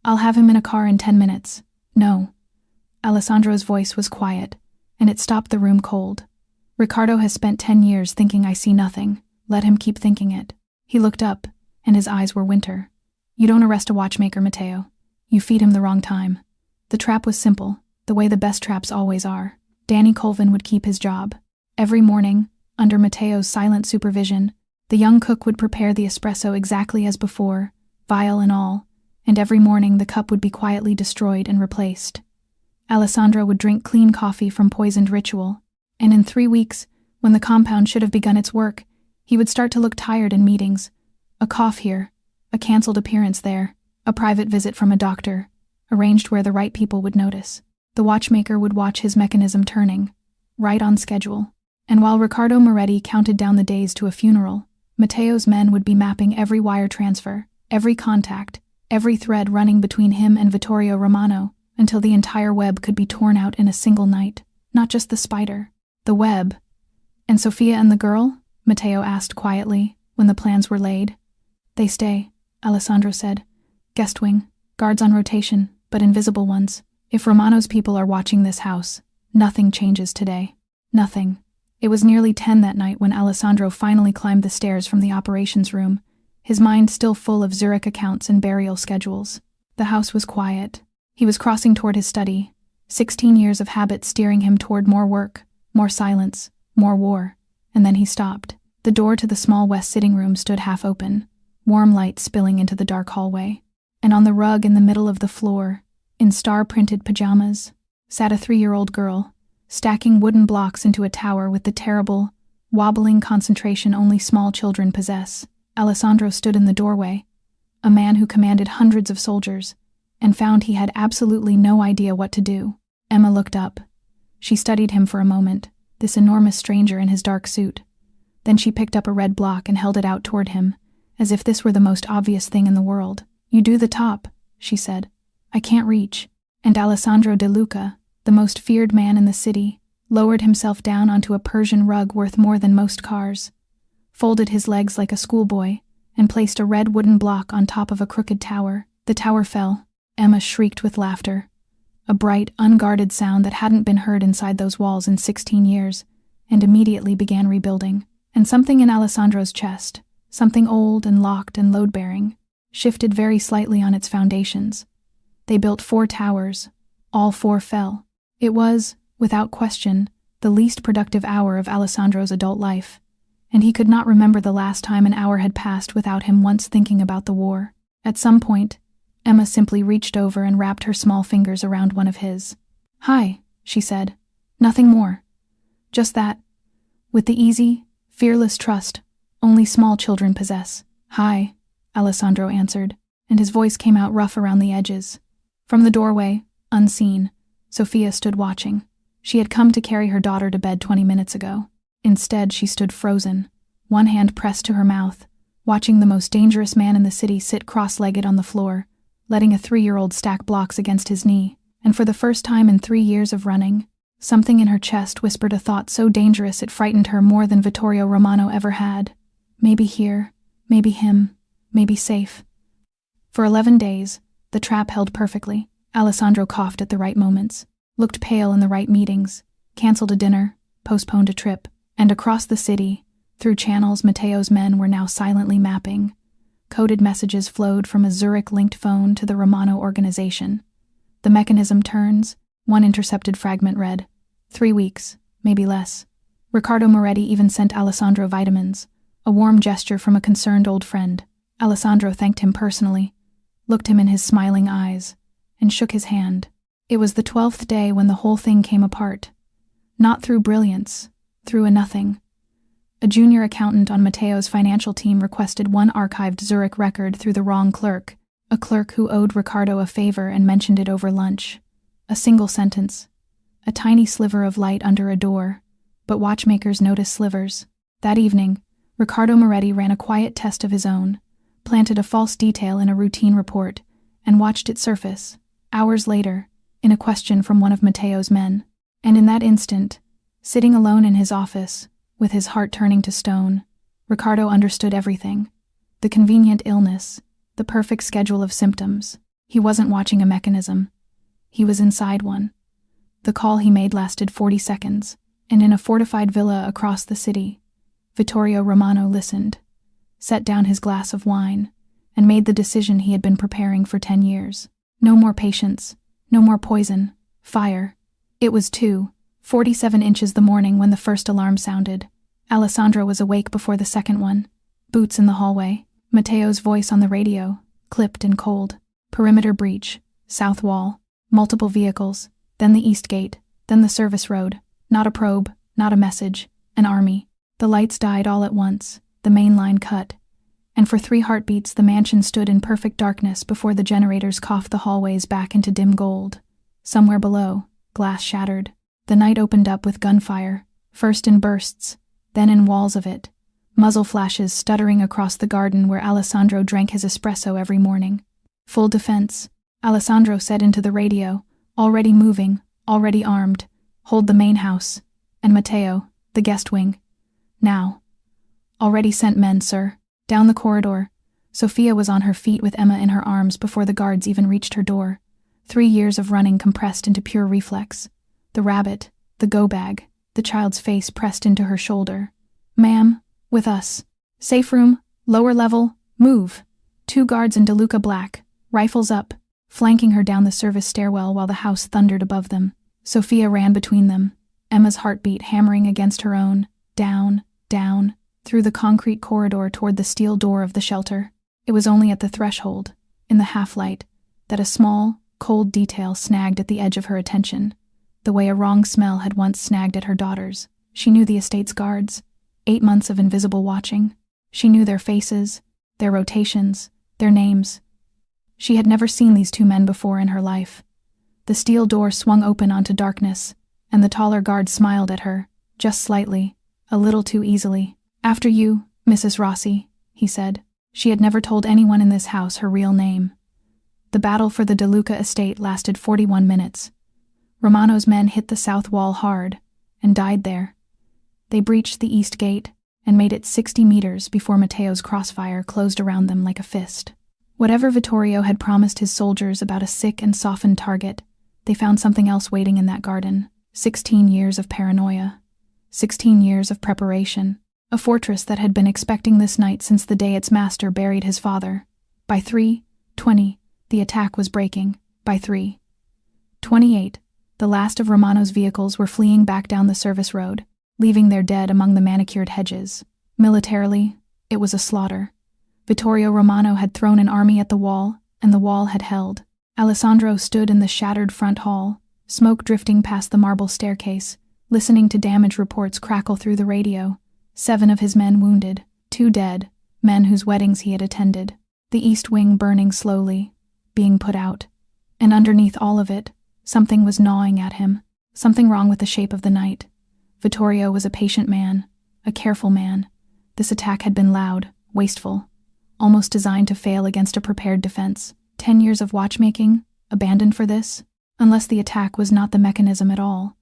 "I'll have him in a car in 10 minutes. No." Alessandro's voice was quiet, and it stopped the room cold. "Riccardo has spent 10 years thinking I see nothing. Let him keep thinking it." He looked up, and his eyes were winter. "You don't arrest a watchmaker, Matteo. You feed him the wrong time." The trap was simple, the way the best traps always are. Danny Colvin would keep his job. Every morning, under Matteo's silent supervision, the young cook would prepare the espresso exactly as before, vial and all, and every morning the cup would be quietly destroyed and replaced. Alessandro would drink clean coffee from poisoned ritual, and in 3 weeks, when the compound should have begun its work, he would start to look tired in meetings. A cough here, a cancelled appearance there, a private visit from a doctor, arranged where the right people would notice. The watchmaker would watch his mechanism turning, right on schedule. And while Riccardo Moretti counted down the days to a funeral, Matteo's men would be mapping every wire transfer, every contact, every thread running between him and Vittoria Romano, until the entire web could be torn out in a single night. Not just the spider, the web. "And Sophia and the girl?" Matteo asked quietly, when the plans were laid. "They stay," Alessandro said. "Guest wing, guards on rotation, but invisible ones. If Romano's people are watching this house, nothing changes today. Nothing." It was nearly 10 that night when Alessandro finally climbed the stairs from the operations room, his mind still full of Zurich accounts and burial schedules. The house was quiet. He was crossing toward his study, 16 years of habit steering him toward more work, more silence, more war, and then he stopped. The door to the small west sitting room stood half open, warm light spilling into the dark hallway, and on the rug in the middle of the floor, in star-printed pajamas, sat a 3-year-old girl, stacking wooden blocks into a tower with the terrible, wobbling concentration only small children possess. Alessandro stood in the doorway, a man who commanded hundreds of soldiers, and found he had absolutely no idea what to do. Emma looked up. She studied him for a moment, this enormous stranger in his dark suit. Then she picked up a red block and held it out toward him, as if this were the most obvious thing in the world. "You do the top," she said. "I can't reach." And Alessandro Duca, the most feared man in the city, lowered himself down onto a Persian rug worth more than most cars, folded his legs like a schoolboy, and placed a red wooden block on top of a crooked tower. The tower fell. Emma shrieked with laughter. A bright, unguarded sound that hadn't been heard inside those walls in 16 years, and immediately began rebuilding. And something in Alessandro's chest, something old and locked and load-bearing, shifted very slightly on its foundations. They built 4 towers. All 4 fell. It was, without question, the least productive hour of Alessandro's adult life, and he could not remember the last time an hour had passed without him once thinking about the war. At some point, Emma simply reached over and wrapped her small fingers around one of his. "Hi," she said. "Nothing more. Just that." With the easy, fearless trust only small children possess. "Hi," Alessandro answered, and his voice came out rough around the edges. From the doorway, unseen, Sophia stood watching. She had come to carry her daughter to bed 20 minutes ago. Instead, she stood frozen, one hand pressed to her mouth, watching the most dangerous man in the city sit cross-legged on the floor, letting a 3-year-old stack blocks against his knee. And for the first time in 3 years of running, something in her chest whispered a thought so dangerous it frightened her more than Victoria Romano ever had. Maybe here, maybe him, maybe safe. For 11 days, the trap held perfectly. Alessandro coughed at the right moments, looked pale in the right meetings, canceled a dinner, postponed a trip, and across the city, through channels Matteo's men were now silently mapping, coded messages flowed from a Zurich-linked phone to the Romano organization. The mechanism turns. One intercepted fragment read, 3 weeks, maybe less. Riccardo Moretti even sent Alessandro vitamins, a warm gesture from a concerned old friend. Alessandro thanked him personally, looked him in his smiling eyes, and shook his hand. It was the 12th day when the whole thing came apart. Not through brilliance, through a nothing. A junior accountant on Matteo's financial team requested one archived Zurich record through the wrong clerk, a clerk who owed Riccardo a favor and mentioned it over lunch. A single sentence. A tiny sliver of light under a door, but watchmakers notice slivers. That evening, Riccardo Moretti ran a quiet test of his own, planted a false detail in a routine report, and watched it surface, hours later, in a question from one of Matteo's men. And in that instant, sitting alone in his office, with his heart turning to stone, Riccardo understood everything. The convenient illness, the perfect schedule of symptoms. He wasn't watching a mechanism. He was inside one. The call he made lasted 40 seconds, and in a fortified villa across the city, Vittorio Romano listened, set down his glass of wine, and made the decision he had been preparing for 10 years. No more patience, no more poison, fire. It was 2:47 inches the morning when the first alarm sounded. Alessandro was awake before the second one. Boots in the hallway, Matteo's voice on the radio, clipped and cold. Perimeter breach, south wall, multiple vehicles, then the east gate, then the service road. Not a probe, not a message, an army. The lights died all at once, the main line cut, and for 3 heartbeats the mansion stood in perfect darkness before the generators coughed the hallways back into dim gold. Somewhere below, glass shattered. The night opened up with gunfire, first in bursts, then in walls of it, muzzle flashes stuttering across the garden where Alessandro drank his espresso every morning. Full defense, Alessandro said into the radio, already moving, already armed, hold the main house, and Matteo, the guest wing. Now. Already sent men, sir. Down the corridor, Sophia was on her feet with Emma in her arms before the guards even reached her door. 3 years of running compressed into pure reflex. The rabbit, the go-bag, the child's face pressed into her shoulder. "Ma'am, with us. Safe room, lower level, move." 2 guards in Duca black, rifles up, flanking her down the service stairwell while the house thundered above them. Sophia ran between them, Emma's heartbeat hammering against her own, down, down, through the concrete corridor toward the steel door of the shelter. It was only at the threshold, in the half-light, that a small, cold detail snagged at the edge of her attention, the way a wrong smell had once snagged at her daughters. She knew the estate's guards, 8 months of invisible watching. She knew their faces, their rotations, their names. She had never seen these two men before in her life. The steel door swung open onto darkness, and the taller guard smiled at her, just slightly, a little too easily. "After you, Mrs. Rossi," he said. She had never told anyone in this house her real name. The battle for the De Luca estate lasted 41 minutes. Romano's men hit the south wall hard, and died there. They breached the east gate, and made it 60 meters before Matteo's crossfire closed around them like a fist. Whatever Vittorio had promised his soldiers about a sick and softened target, they found something else waiting in that garden. 16 years of paranoia. 16 years of preparation. A fortress that had been expecting this night since the day its master buried his father. By 3:20, the attack was breaking. By 3:28, the last of Romano's vehicles were fleeing back down the service road, leaving their dead among the manicured hedges. Militarily, it was a slaughter. Vittorio Romano had thrown an army at the wall, and the wall had held. Alessandro stood in the shattered front hall, smoke drifting past the marble staircase, listening to damage reports crackle through the radio. 7 of his men wounded, 2 dead, men whose weddings he had attended. The east wing burning slowly, being put out. And underneath all of it, something was gnawing at him, something wrong with the shape of the night. Vittorio was a patient man, a careful man. This attack had been loud, wasteful, almost designed to fail against a prepared defense. 10 years of watchmaking, abandoned for this? Unless the attack was not the mechanism at all.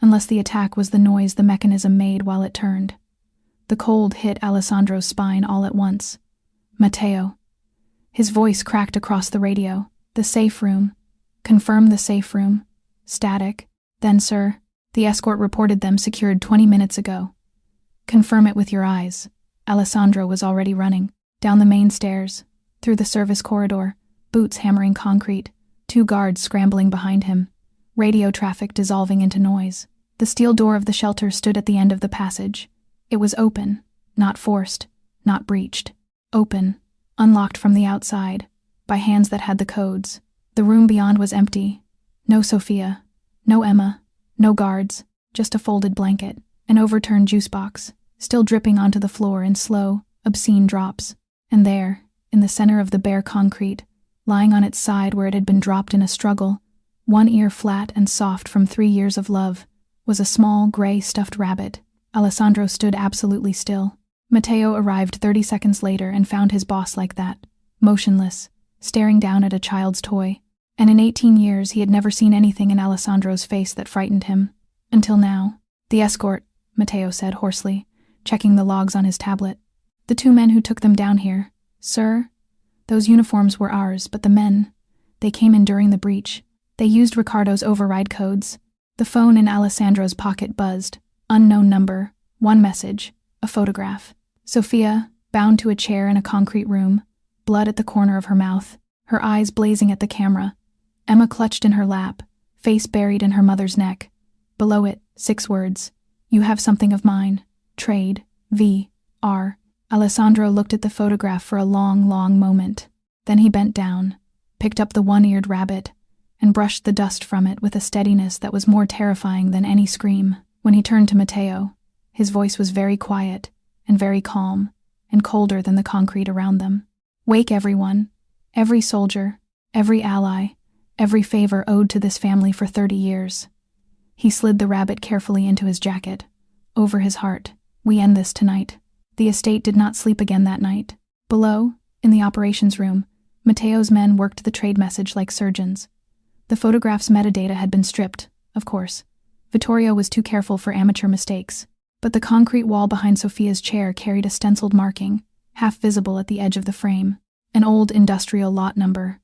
Unless the attack was the noise the mechanism made while it turned. The cold hit Alessandro's spine all at once. Matteo. His voice cracked across the radio. "The safe room. Confirm the safe room." Static. "Then, sir, the escort reported them secured 20 minutes ago." "Confirm it with your eyes." Alessandro was already running. Down the main stairs, through the service corridor, boots hammering concrete, 2 guards scrambling behind him, radio traffic dissolving into noise. The steel door of the shelter stood at the end of the passage. It was open, not forced, not breached. Open, unlocked from the outside, by hands that had the codes. The room beyond was empty. No Sophia, no Emma, no guards, just a folded blanket, an overturned juice box, still dripping onto the floor in slow, obscene drops. And there, in the center of the bare concrete, lying on its side where it had been dropped in a struggle, one ear flat and soft from 3 years of love, was a small, gray, stuffed rabbit. Alessandro stood absolutely still. Matteo arrived 30 seconds later and found his boss like that, motionless, staring down at a child's toy. And in 18 years he had never seen anything in Alessandro's face that frightened him. Until now. "The escort," Matteo said hoarsely, checking the logs on his tablet. "The 2 men who took them down here. Sir? Those uniforms were ours, but the men, they came in during the breach. They used Riccardo's override codes." The phone in Alessandro's pocket buzzed. Unknown number, 1 message, a photograph. Sophia, bound to a chair in a concrete room, blood at the corner of her mouth, her eyes blazing at the camera. Emma clutched in her lap, face buried in her mother's neck. Below it, 6 words. "You have something of mine. Trade. V.R." Alessandro looked at the photograph for a long, long moment. Then he bent down, picked up the 1-eared rabbit, and brushed the dust from it with a steadiness that was more terrifying than any scream. When he turned to Matteo, his voice was very quiet and very calm and colder than the concrete around them. "Wake everyone, every soldier, every ally, every favor owed to this family for 30 years. He slid the rabbit carefully into his jacket, over his heart. "We end this tonight." The estate did not sleep again that night. Below, in the operations room, Matteo's men worked the trade message like surgeons. The photograph's metadata had been stripped, of course. Vittorio was too careful for amateur mistakes. But the concrete wall behind Sophia's chair carried a stenciled marking, half visible at the edge of the frame, an old industrial lot number.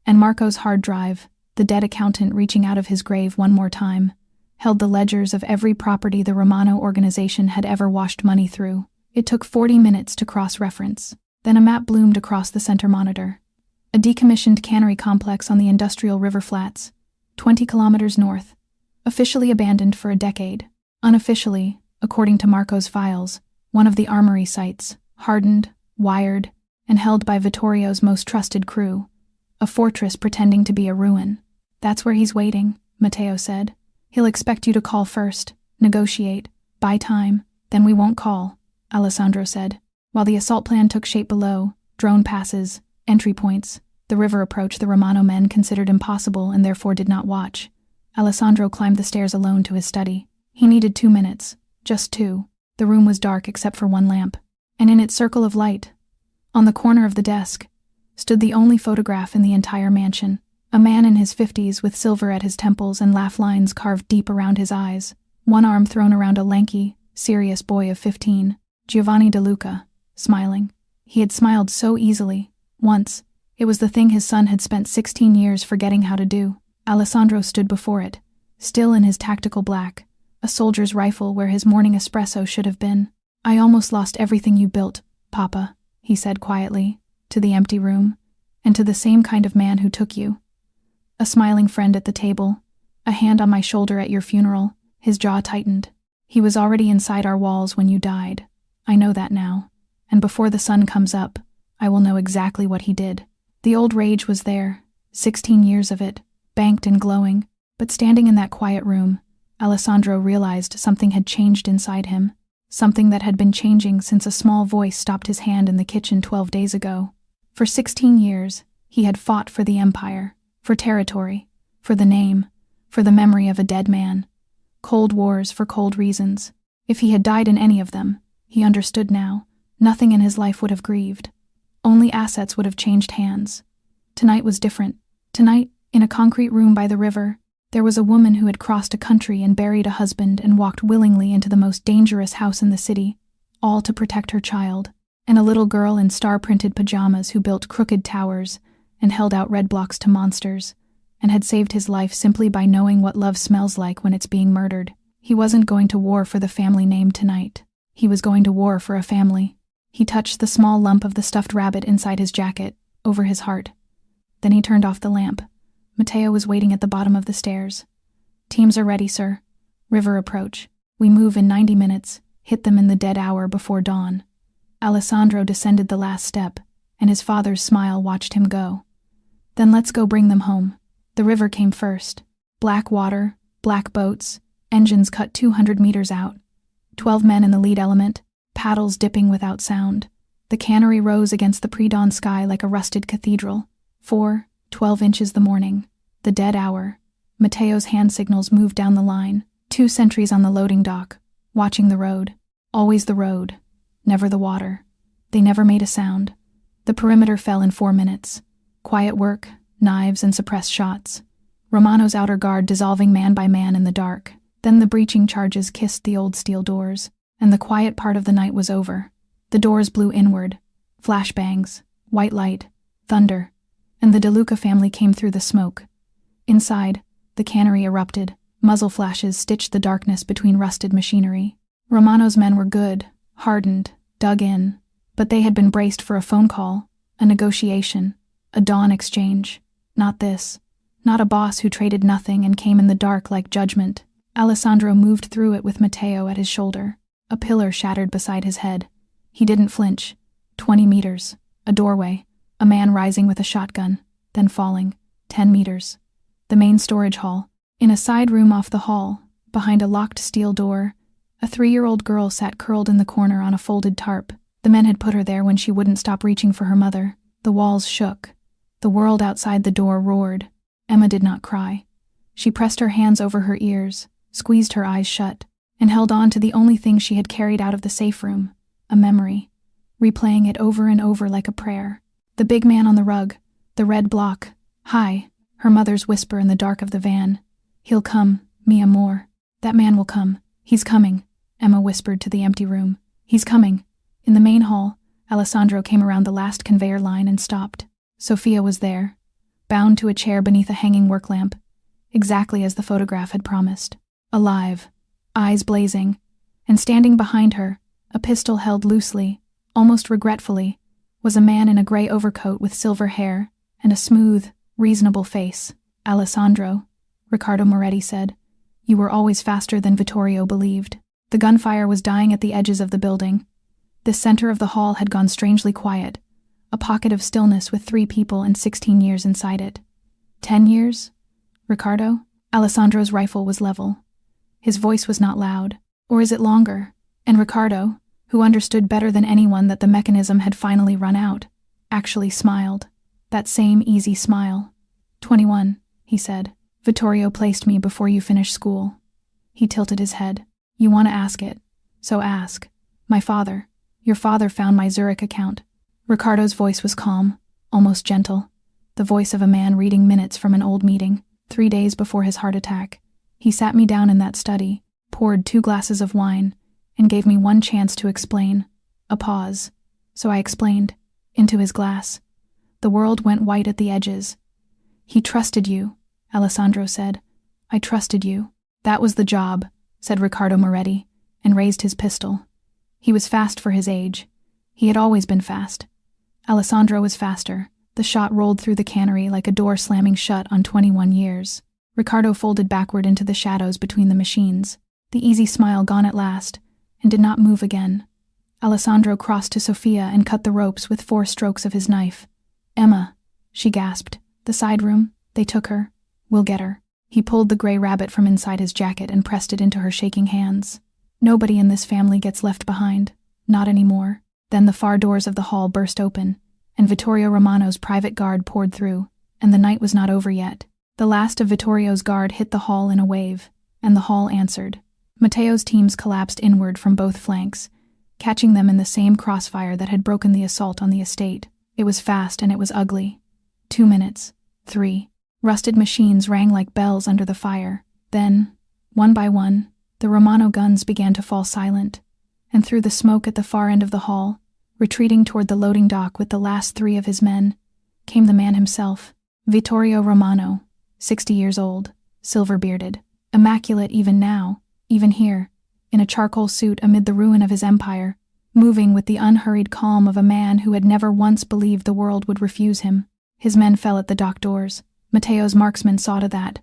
And Marco's hard drive, the dead accountant reaching out of his grave one more time, held the ledgers of every property the Romano organization had ever washed money through. It took 40 minutes to cross-reference. Then a map bloomed across the center monitor. A decommissioned cannery complex on the industrial river flats, 20 kilometers north, officially abandoned for a decade. Unofficially, according to Marco's files, one of the armory sites, hardened, wired, and held by Vittorio's most trusted crew. A fortress pretending to be a ruin. "That's where he's waiting," Matteo said. "He'll expect you to call first, negotiate, buy time, then we won't call," Alessandro said. While the assault plan took shape below, drone passes, entry points, The river approach the Romano men considered impossible and therefore did not watch. Alessandro climbed the stairs alone to his study. He needed 2 minutes. Just 2. The room was dark except for one lamp. And in its circle of light, on the corner of the desk, stood the only photograph in the entire mansion. A man in his 50s with silver at his temples and laugh lines carved deep around his eyes, one arm thrown around a lanky, serious boy of 15, Giovanni De Luca, smiling. He had smiled so easily, once. It was the thing his son had spent 16 years forgetting how to do. Alessandro stood before it, still in his tactical black, a soldier's rifle where his morning espresso should have been. "I almost lost everything you built, Papa," he said quietly, to the empty room, "and to the same kind of man who took you. A smiling friend at the table, a hand on my shoulder at your funeral." His jaw tightened. "He was already inside our walls when you died. I know that now, and before the sun comes up, I will know exactly what he did." The old rage was there, 16 years of it, banked and glowing, but standing in that quiet room, Alessandro realized something had changed inside him, something that had been changing since a small voice stopped his hand in the kitchen 12 days ago. For 16 years, he had fought for the empire, for territory, for the name, for the memory of a dead man. Cold wars for cold reasons. If he had died in any of them, he understood now, nothing in his life would have grieved. Only assets would have changed hands. Tonight was different. Tonight, in a concrete room by the river, there was a woman who had crossed a country and buried a husband and walked willingly into the most dangerous house in the city, all to protect her child, and a little girl in star-printed pajamas who built crooked towers and held out red blocks to monsters, and had saved his life simply by knowing what love smells like when it's being murdered. He wasn't going to war for the family name tonight. He was going to war for a family. He touched the small lump of the stuffed rabbit inside his jacket, over his heart. Then he turned off the lamp. Matteo was waiting at the bottom of the stairs. "Teams are ready, sir. River approach. We move in 90 minutes, hit them in the dead hour before dawn." Alessandro descended the last step, and his father's smile watched him go. "Then let's go bring them home." The river came first. Black water, black boats, engines cut 200 meters out. 12 men in the lead element, paddles dipping without sound. The cannery rose against the pre-dawn sky like a rusted cathedral. 12 inches the morning. The dead hour. Matteo's hand signals moved down the line. 2 sentries on the loading dock, watching the road. Always the road, never the water. They never made a sound. The perimeter fell in 4 minutes. Quiet work, knives and suppressed shots. Romano's outer guard dissolving man by man in the dark. Then the breaching charges kissed the old steel doors, and the quiet part of the night was over. The doors blew inward. Flashbangs, white light, thunder, and the De Luca family came through the smoke. Inside, the cannery erupted. Muzzle flashes stitched the darkness between rusted machinery. Romano's men were good, hardened, dug in, but they had been braced for a phone call, a negotiation, a dawn exchange. Not this. Not a boss who traded nothing and came in the dark like judgment. Alessandro moved through it with Matteo at his shoulder. A pillar shattered beside his head. He didn't flinch. 20 meters. A doorway. A man rising with a shotgun, then falling. 10 meters. The main storage hall. In a side room off the hall, behind a locked steel door, a 3-year-old girl sat curled in the corner on a folded tarp. The men had put her there when she wouldn't stop reaching for her mother. The walls shook. The world outside the door roared. Emma did not cry. She pressed her hands over her ears, squeezed her eyes shut, and held on to the only thing she had carried out of the safe room, a memory, replaying it over and over like a prayer. The big man on the rug, the red block, "Hi," her mother's whisper in the dark of the van. "He'll come, mi amor. That man will come. He's coming," Emma whispered to the empty room. "He's coming." In the main hall, Alessandro came around the last conveyor line and stopped. Sophia was there, bound to a chair beneath a hanging work lamp, exactly as the photograph had promised. Alive, eyes blazing, and standing behind her, a pistol held loosely, almost regretfully, was a man in a gray overcoat with silver hair and a smooth, reasonable face. "Alessandro," Riccardo Moretti said, "you were always faster than Vittorio believed." The gunfire was dying at the edges of the building. The center of the hall had gone strangely quiet, a pocket of stillness with 3 people and 16 years inside it. 10 years? Riccardo? Alessandro's rifle was level. His voice was not loud. Or is it longer? And Riccardo, who understood better than anyone that the mechanism had finally run out, actually smiled. That same easy smile. 21, he said. Vittorio placed me before you finished school. He tilted his head. You want to ask it? So ask. My father. Your father found my Zurich account. Ricardo's voice was calm, almost gentle. The voice of a man reading minutes from an old meeting, 3 days before his heart attack. He sat me down in that study, poured 2 glasses of wine, and gave me one chance to explain. A pause. So I explained. Into his glass. The world went white at the edges. He trusted you, Alessandro said. I trusted you. That was the job, said Riccardo Moretti, and raised his pistol. He was fast for his age. He had always been fast. Alessandro was faster. The shot rolled through the cannery like a door slamming shut on 21 years. Riccardo folded backward into the shadows between the machines, the easy smile gone at last, and did not move again. Alessandro crossed to Sophia and cut the ropes with 4 strokes of his knife. Emma, she gasped. The side room, they took her. We'll get her. He pulled the gray rabbit from inside his jacket and pressed it into her shaking hands. Nobody in this family gets left behind. Not anymore. Then the far doors of the hall burst open, and Vittorio Romano's private guard poured through, and the night was not over yet. The last of Vittorio's guard hit the hall in a wave, and the hall answered. Matteo's teams collapsed inward from both flanks, catching them in the same crossfire that had broken the assault on the estate. It was fast and it was ugly. 2 minutes. 3. Rusted machines rang like bells under the fire. Then, one by one, the Romano guns began to fall silent, and through the smoke at the far end of the hall, retreating toward the loading dock with the last 3 of his men, came the man himself, Vittorio Romano, 60 years old, silver-bearded, immaculate even now, even here, in a charcoal suit amid the ruin of his empire, moving with the unhurried calm of a man who had never once believed the world would refuse him. His men fell at the dock doors. Matteo's marksmen saw to that,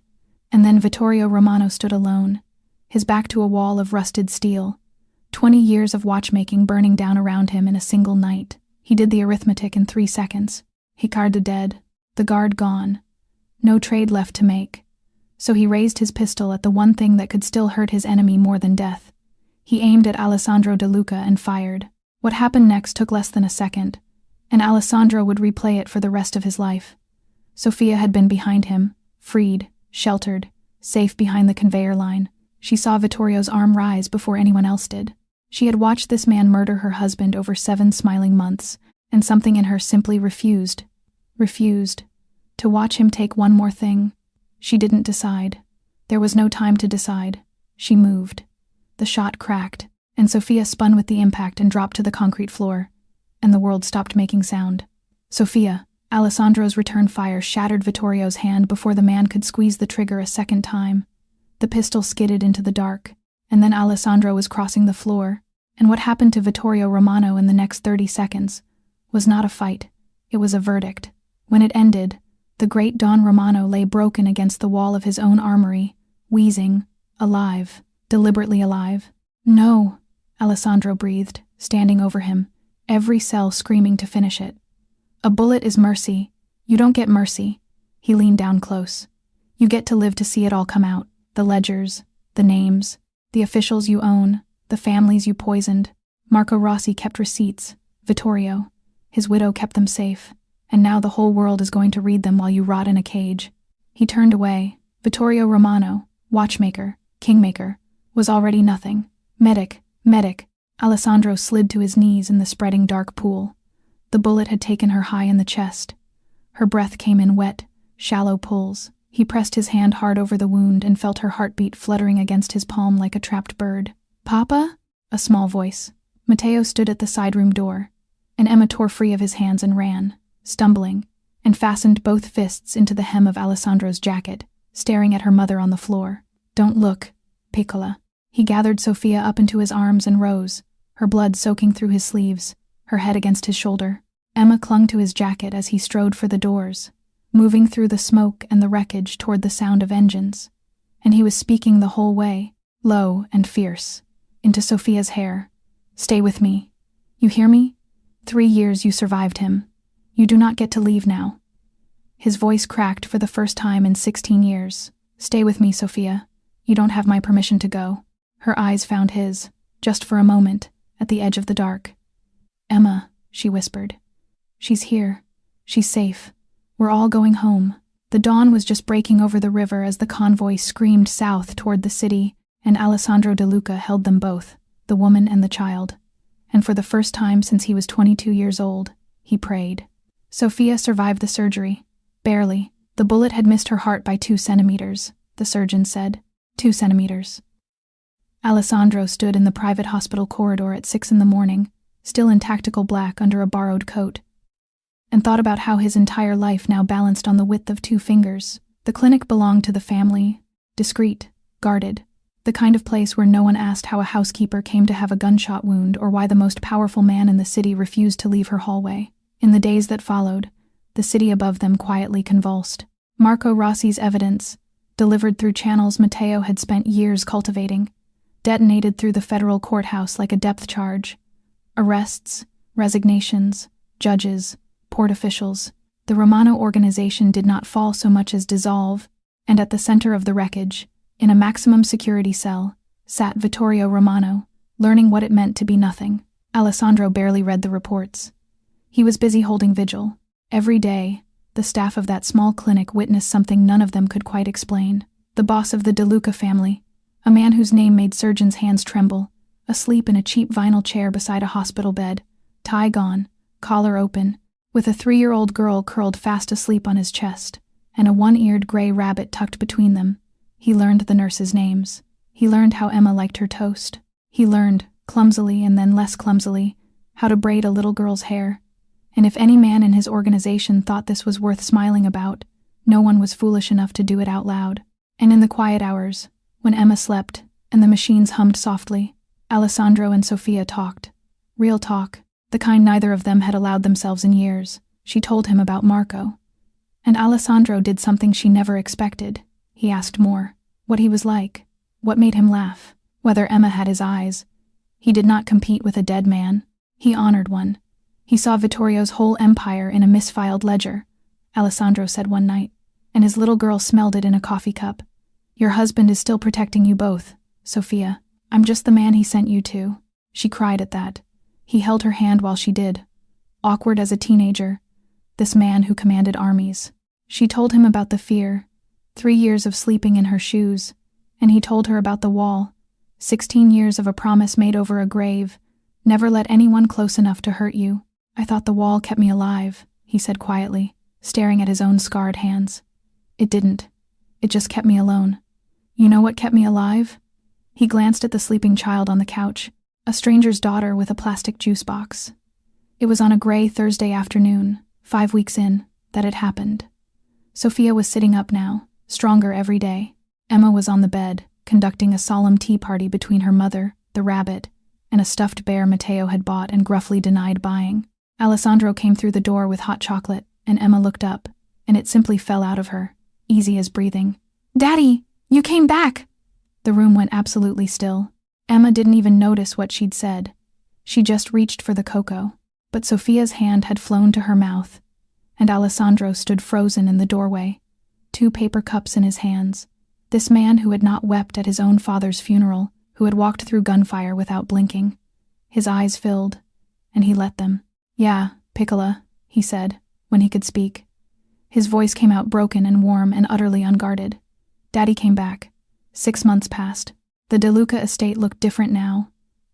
and then Vittorio Romano stood alone, his back to a wall of rusted steel, 20 years of watchmaking burning down around him in a single night. He did the arithmetic in 3 seconds. Riccardo dead, the guard gone, no trade left to make. So he raised his pistol at the one thing that could still hurt his enemy more than death. He aimed at Alessandro Duca and fired. What happened next took less than a second, and Alessandro would replay it for the rest of his life. Sophia had been behind him, freed, sheltered, safe behind the conveyor line. She saw Vittorio's arm rise before anyone else did. She had watched this man murder her husband over 7 smiling months, and something in her simply refused to watch him take one more thing. She didn't decide. There was no time to decide. She moved. The shot cracked, and Sophia spun with the impact and dropped to the concrete floor, and the world stopped making sound. Sophia, Alessandro's return fire shattered Vittorio's hand before the man could squeeze the trigger a second time. The pistol skidded into the dark, and then Alessandro was crossing the floor, and what happened to Vittorio Romano in the next 30 seconds was not a fight, it was a verdict. When it ended, the great Don Romano lay broken against the wall of his own armory, wheezing, alive, deliberately alive. No, Alessandro breathed, standing over him, every cell screaming to finish it. A bullet is mercy. You don't get mercy. He leaned down close. You get to live to see it all come out. The ledgers, the names, the officials you own, the families you poisoned. Marco Rossi kept receipts. Vittorio, his widow, kept them safe. And now the whole world is going to read them while you rot in a cage. He turned away. Vittorio Romano, watchmaker, kingmaker, was already nothing. Medic. Alessandro slid to his knees in the spreading dark pool. The bullet had taken her high in the chest. Her breath came in wet, shallow pulls. He pressed his hand hard over the wound and felt her heartbeat fluttering against his palm like a trapped bird. Papa? A small voice. Matteo stood at the side room door, and Emma tore free of his hands and ran, stumbling, and fastened both fists into the hem of Alessandro's jacket, staring at her mother on the floor. Don't look, Piccola. He gathered Sophia up into his arms and rose, her blood soaking through his sleeves, her head against his shoulder. Emma clung to his jacket as he strode for the doors, moving through the smoke and the wreckage toward the sound of engines. And he was speaking the whole way, low and fierce, into Sophia's hair. Stay with me. You hear me? 3 years you survived him. You do not get to leave now. His voice cracked for the first time in 16 years. Stay with me, Sophia. You don't have my permission to go. Her eyes found his, just for a moment, at the edge of the dark. Emma, she whispered. She's here. She's safe. We're all going home." The dawn was just breaking over the river as the convoy screamed south toward the city, and Alessandro Duca held them both, the woman and the child. And for the first time since he was 22 years old, he prayed. Sophia survived the surgery. Barely. The bullet had missed her heart by 2 centimeters, the surgeon said. 2 centimeters. Alessandro stood in the private hospital corridor at 6 in the morning, still in tactical black under a borrowed coat, and thought about how his entire life now balanced on the width of 2 fingers. The clinic belonged to the family, discreet, guarded, the kind of place where no one asked how a housekeeper came to have a gunshot wound or why the most powerful man in the city refused to leave her hallway. In the days that followed, the city above them quietly convulsed. Marco Rossi's evidence, delivered through channels Matteo had spent years cultivating, detonated through the federal courthouse like a depth charge. Arrests, resignations, judges, port officials. The Romano organization did not fall so much as dissolve, and at the center of the wreckage, in a maximum security cell, sat Vittorio Romano, learning what it meant to be nothing. Alessandro barely read the reports. He was busy holding vigil. Every day, the staff of that small clinic witnessed something none of them could quite explain. The boss of the Duca family, a man whose name made surgeons' hands tremble, asleep in a cheap vinyl chair beside a hospital bed, tie gone, collar open, with a 3-year-old girl curled fast asleep on his chest, and a 1-eared gray rabbit tucked between them. He learned the nurses' names. He learned how Emma liked her toast. He learned, clumsily and then less clumsily, how to braid a little girl's hair. And if any man in his organization thought this was worth smiling about, no one was foolish enough to do it out loud. And in the quiet hours, when Emma slept and the machines hummed softly, Alessandro and Sophia talked. Real talk, the kind neither of them had allowed themselves in years. She told him about Marco. And Alessandro did something she never expected. He asked more. What he was like. What made him laugh. Whether Emma had his eyes. He did not compete with a dead man. He honored one. He saw Vittorio's whole empire in a misfiled ledger, Alessandro said one night, and his little girl smelled it in a coffee cup. Your husband is still protecting you both, Sophia. I'm just the man he sent you to. She cried at that. He held her hand while she did. Awkward as a teenager, this man who commanded armies. She told him about the fear, 3 years of sleeping in her shoes, and he told her about the wall, 16 years of a promise made over a grave, never let anyone close enough to hurt you. I thought the wall kept me alive, he said quietly, staring at his own scarred hands. It didn't. It just kept me alone. You know what kept me alive? He glanced at the sleeping child on the couch, a stranger's daughter with a plastic juice box. It was on a gray Thursday afternoon, 5 weeks in, that it happened. Sophia was sitting up now, stronger every day. Emma was on the bed, conducting a solemn tea party between her mother, the rabbit, and a stuffed bear Matteo had bought and gruffly denied buying. Alessandro came through the door with hot chocolate, and Emma looked up, and it simply fell out of her, easy as breathing. Daddy, you came back! The room went absolutely still. Emma didn't even notice what she'd said. She just reached for the cocoa, but Sophia's hand had flown to her mouth, and Alessandro stood frozen in the doorway, 2 paper cups in his hands. This man who had not wept at his own father's funeral, who had walked through gunfire without blinking. His eyes filled, and he let them. Yeah, Piccola, he said, when he could speak. His voice came out broken and warm and utterly unguarded. Daddy came back. 6 months passed. The Duca estate looked different now,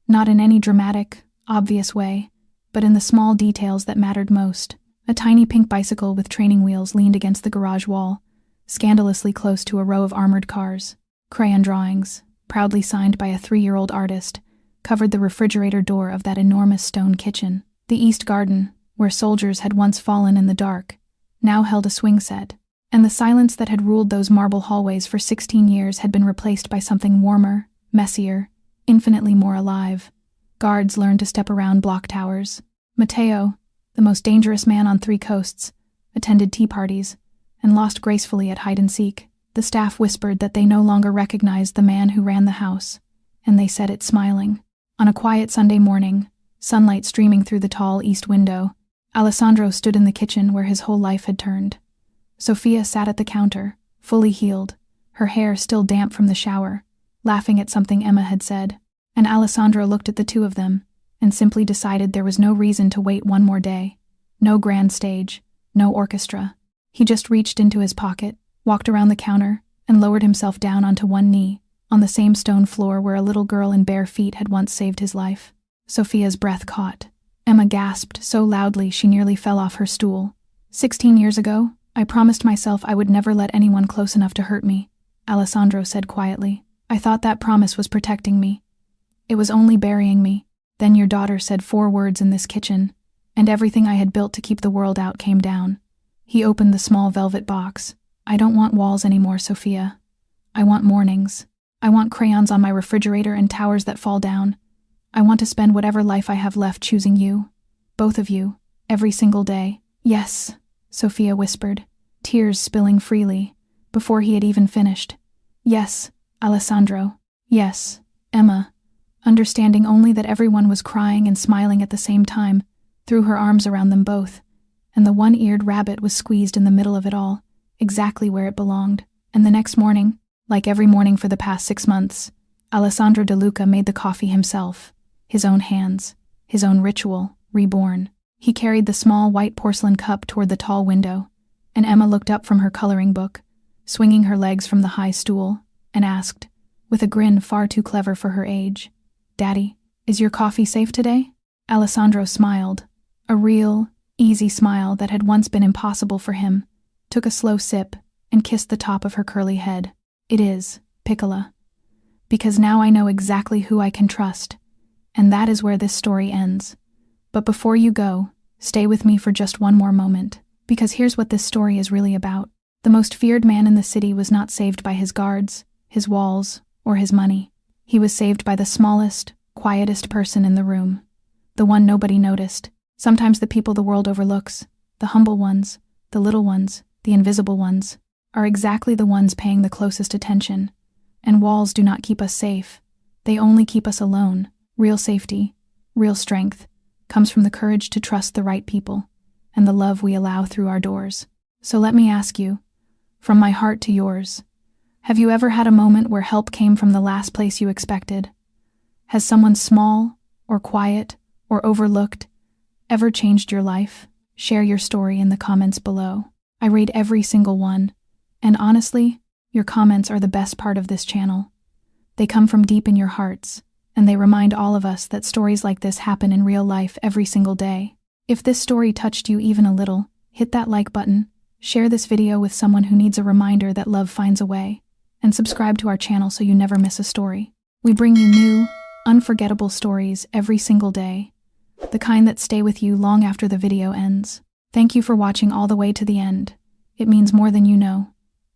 not in any dramatic, obvious way, but in the small details that mattered most. A tiny pink bicycle with training wheels leaned against the garage wall, scandalously close to a row of armored cars. Crayon drawings, proudly signed by a 3-year-old artist, covered the refrigerator door of that enormous stone kitchen. The East Garden, where soldiers had once fallen in the dark, now held a swing set, and the silence that had ruled those marble hallways for 16 years had been replaced by something warmer, messier, infinitely more alive. Guards learned to step around block towers. Matteo, the most dangerous man on 3 coasts, attended tea parties, and lost gracefully at hide-and-seek. The staff whispered that they no longer recognized the man who ran the house, and they said it smiling. On a quiet Sunday morning, sunlight streaming through the tall east window, Alessandro stood in the kitchen where his whole life had turned. Sophia sat at the counter, fully healed, her hair still damp from the shower, laughing at something Emma had said, and Alessandro looked at the 2 of them, and simply decided there was no reason to wait one more day. No grand stage, no orchestra. He just reached into his pocket, walked around the counter, and lowered himself down onto one knee, on the same stone floor where a little girl in bare feet had once saved his life. Sophia's breath caught. Emma gasped so loudly she nearly fell off her stool. 16 years ago, I promised myself I would never let anyone close enough to hurt me, Alessandro said quietly. I thought that promise was protecting me. It was only burying me. Then your daughter said 4 words in this kitchen, and everything I had built to keep the world out came down. He opened the small velvet box. I don't want walls anymore, Sophia. I want mornings. I want crayons on my refrigerator and towers that fall down. I want to spend whatever life I have left choosing you. Both of you. Every single day. Yes, Sophia whispered, tears spilling freely, before he had even finished. Yes, Alessandro. Yes, Emma, understanding only that everyone was crying and smiling at the same time, threw her arms around them both, and the one-eared rabbit was squeezed in the middle of it all, exactly where it belonged. And the next morning, like every morning for the past 6 months, Alessandro Duca made the coffee himself, his own hands, his own ritual, reborn. He carried the small white porcelain cup toward the tall window, and Emma looked up from her coloring book, swinging her legs from the high stool, and asked, with a grin far too clever for her age, "Daddy, is your coffee safe today?" Alessandro smiled, a real, easy smile that had once been impossible for him, took a slow sip, and kissed the top of her curly head. "It is, Piccola. Because now I know exactly who I can trust, and that is where this story ends. But before you go, stay with me for just one more moment, because here's what this story is really about. The most feared man in the city was not saved by his guards, his walls, or his money. He was saved by the smallest, quietest person in the room, the one nobody noticed. Sometimes the people the world overlooks, the humble ones, the little ones, the invisible ones, are exactly the ones paying the closest attention. And walls do not keep us safe. They only keep us alone. Real safety, real strength, comes from the courage to trust the right people, and the love we allow through our doors. So let me ask you, from my heart to yours, have you ever had a moment where help came from the last place you expected? Has someone small, or quiet, or overlooked, ever changed your life? Share your story in the comments below. I read every single one, and honestly, your comments are the best part of this channel. They come from deep in your hearts, and they remind all of us that stories like this happen in real life every single day. If this story touched you even a little, hit that like button, share this video with someone who needs a reminder that love finds a way, and subscribe to our channel so you never miss a story. We bring you new, unforgettable stories every single day, the kind that stay with you long after the video ends. Thank you for watching all the way to the end. It means more than you know.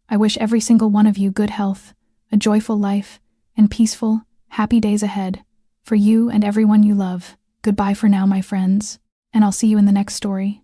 I wish every single one of you good health, a joyful life, and peaceful, happy days ahead, for you and everyone you love. Goodbye for now, my friends, and I'll see you in the next story.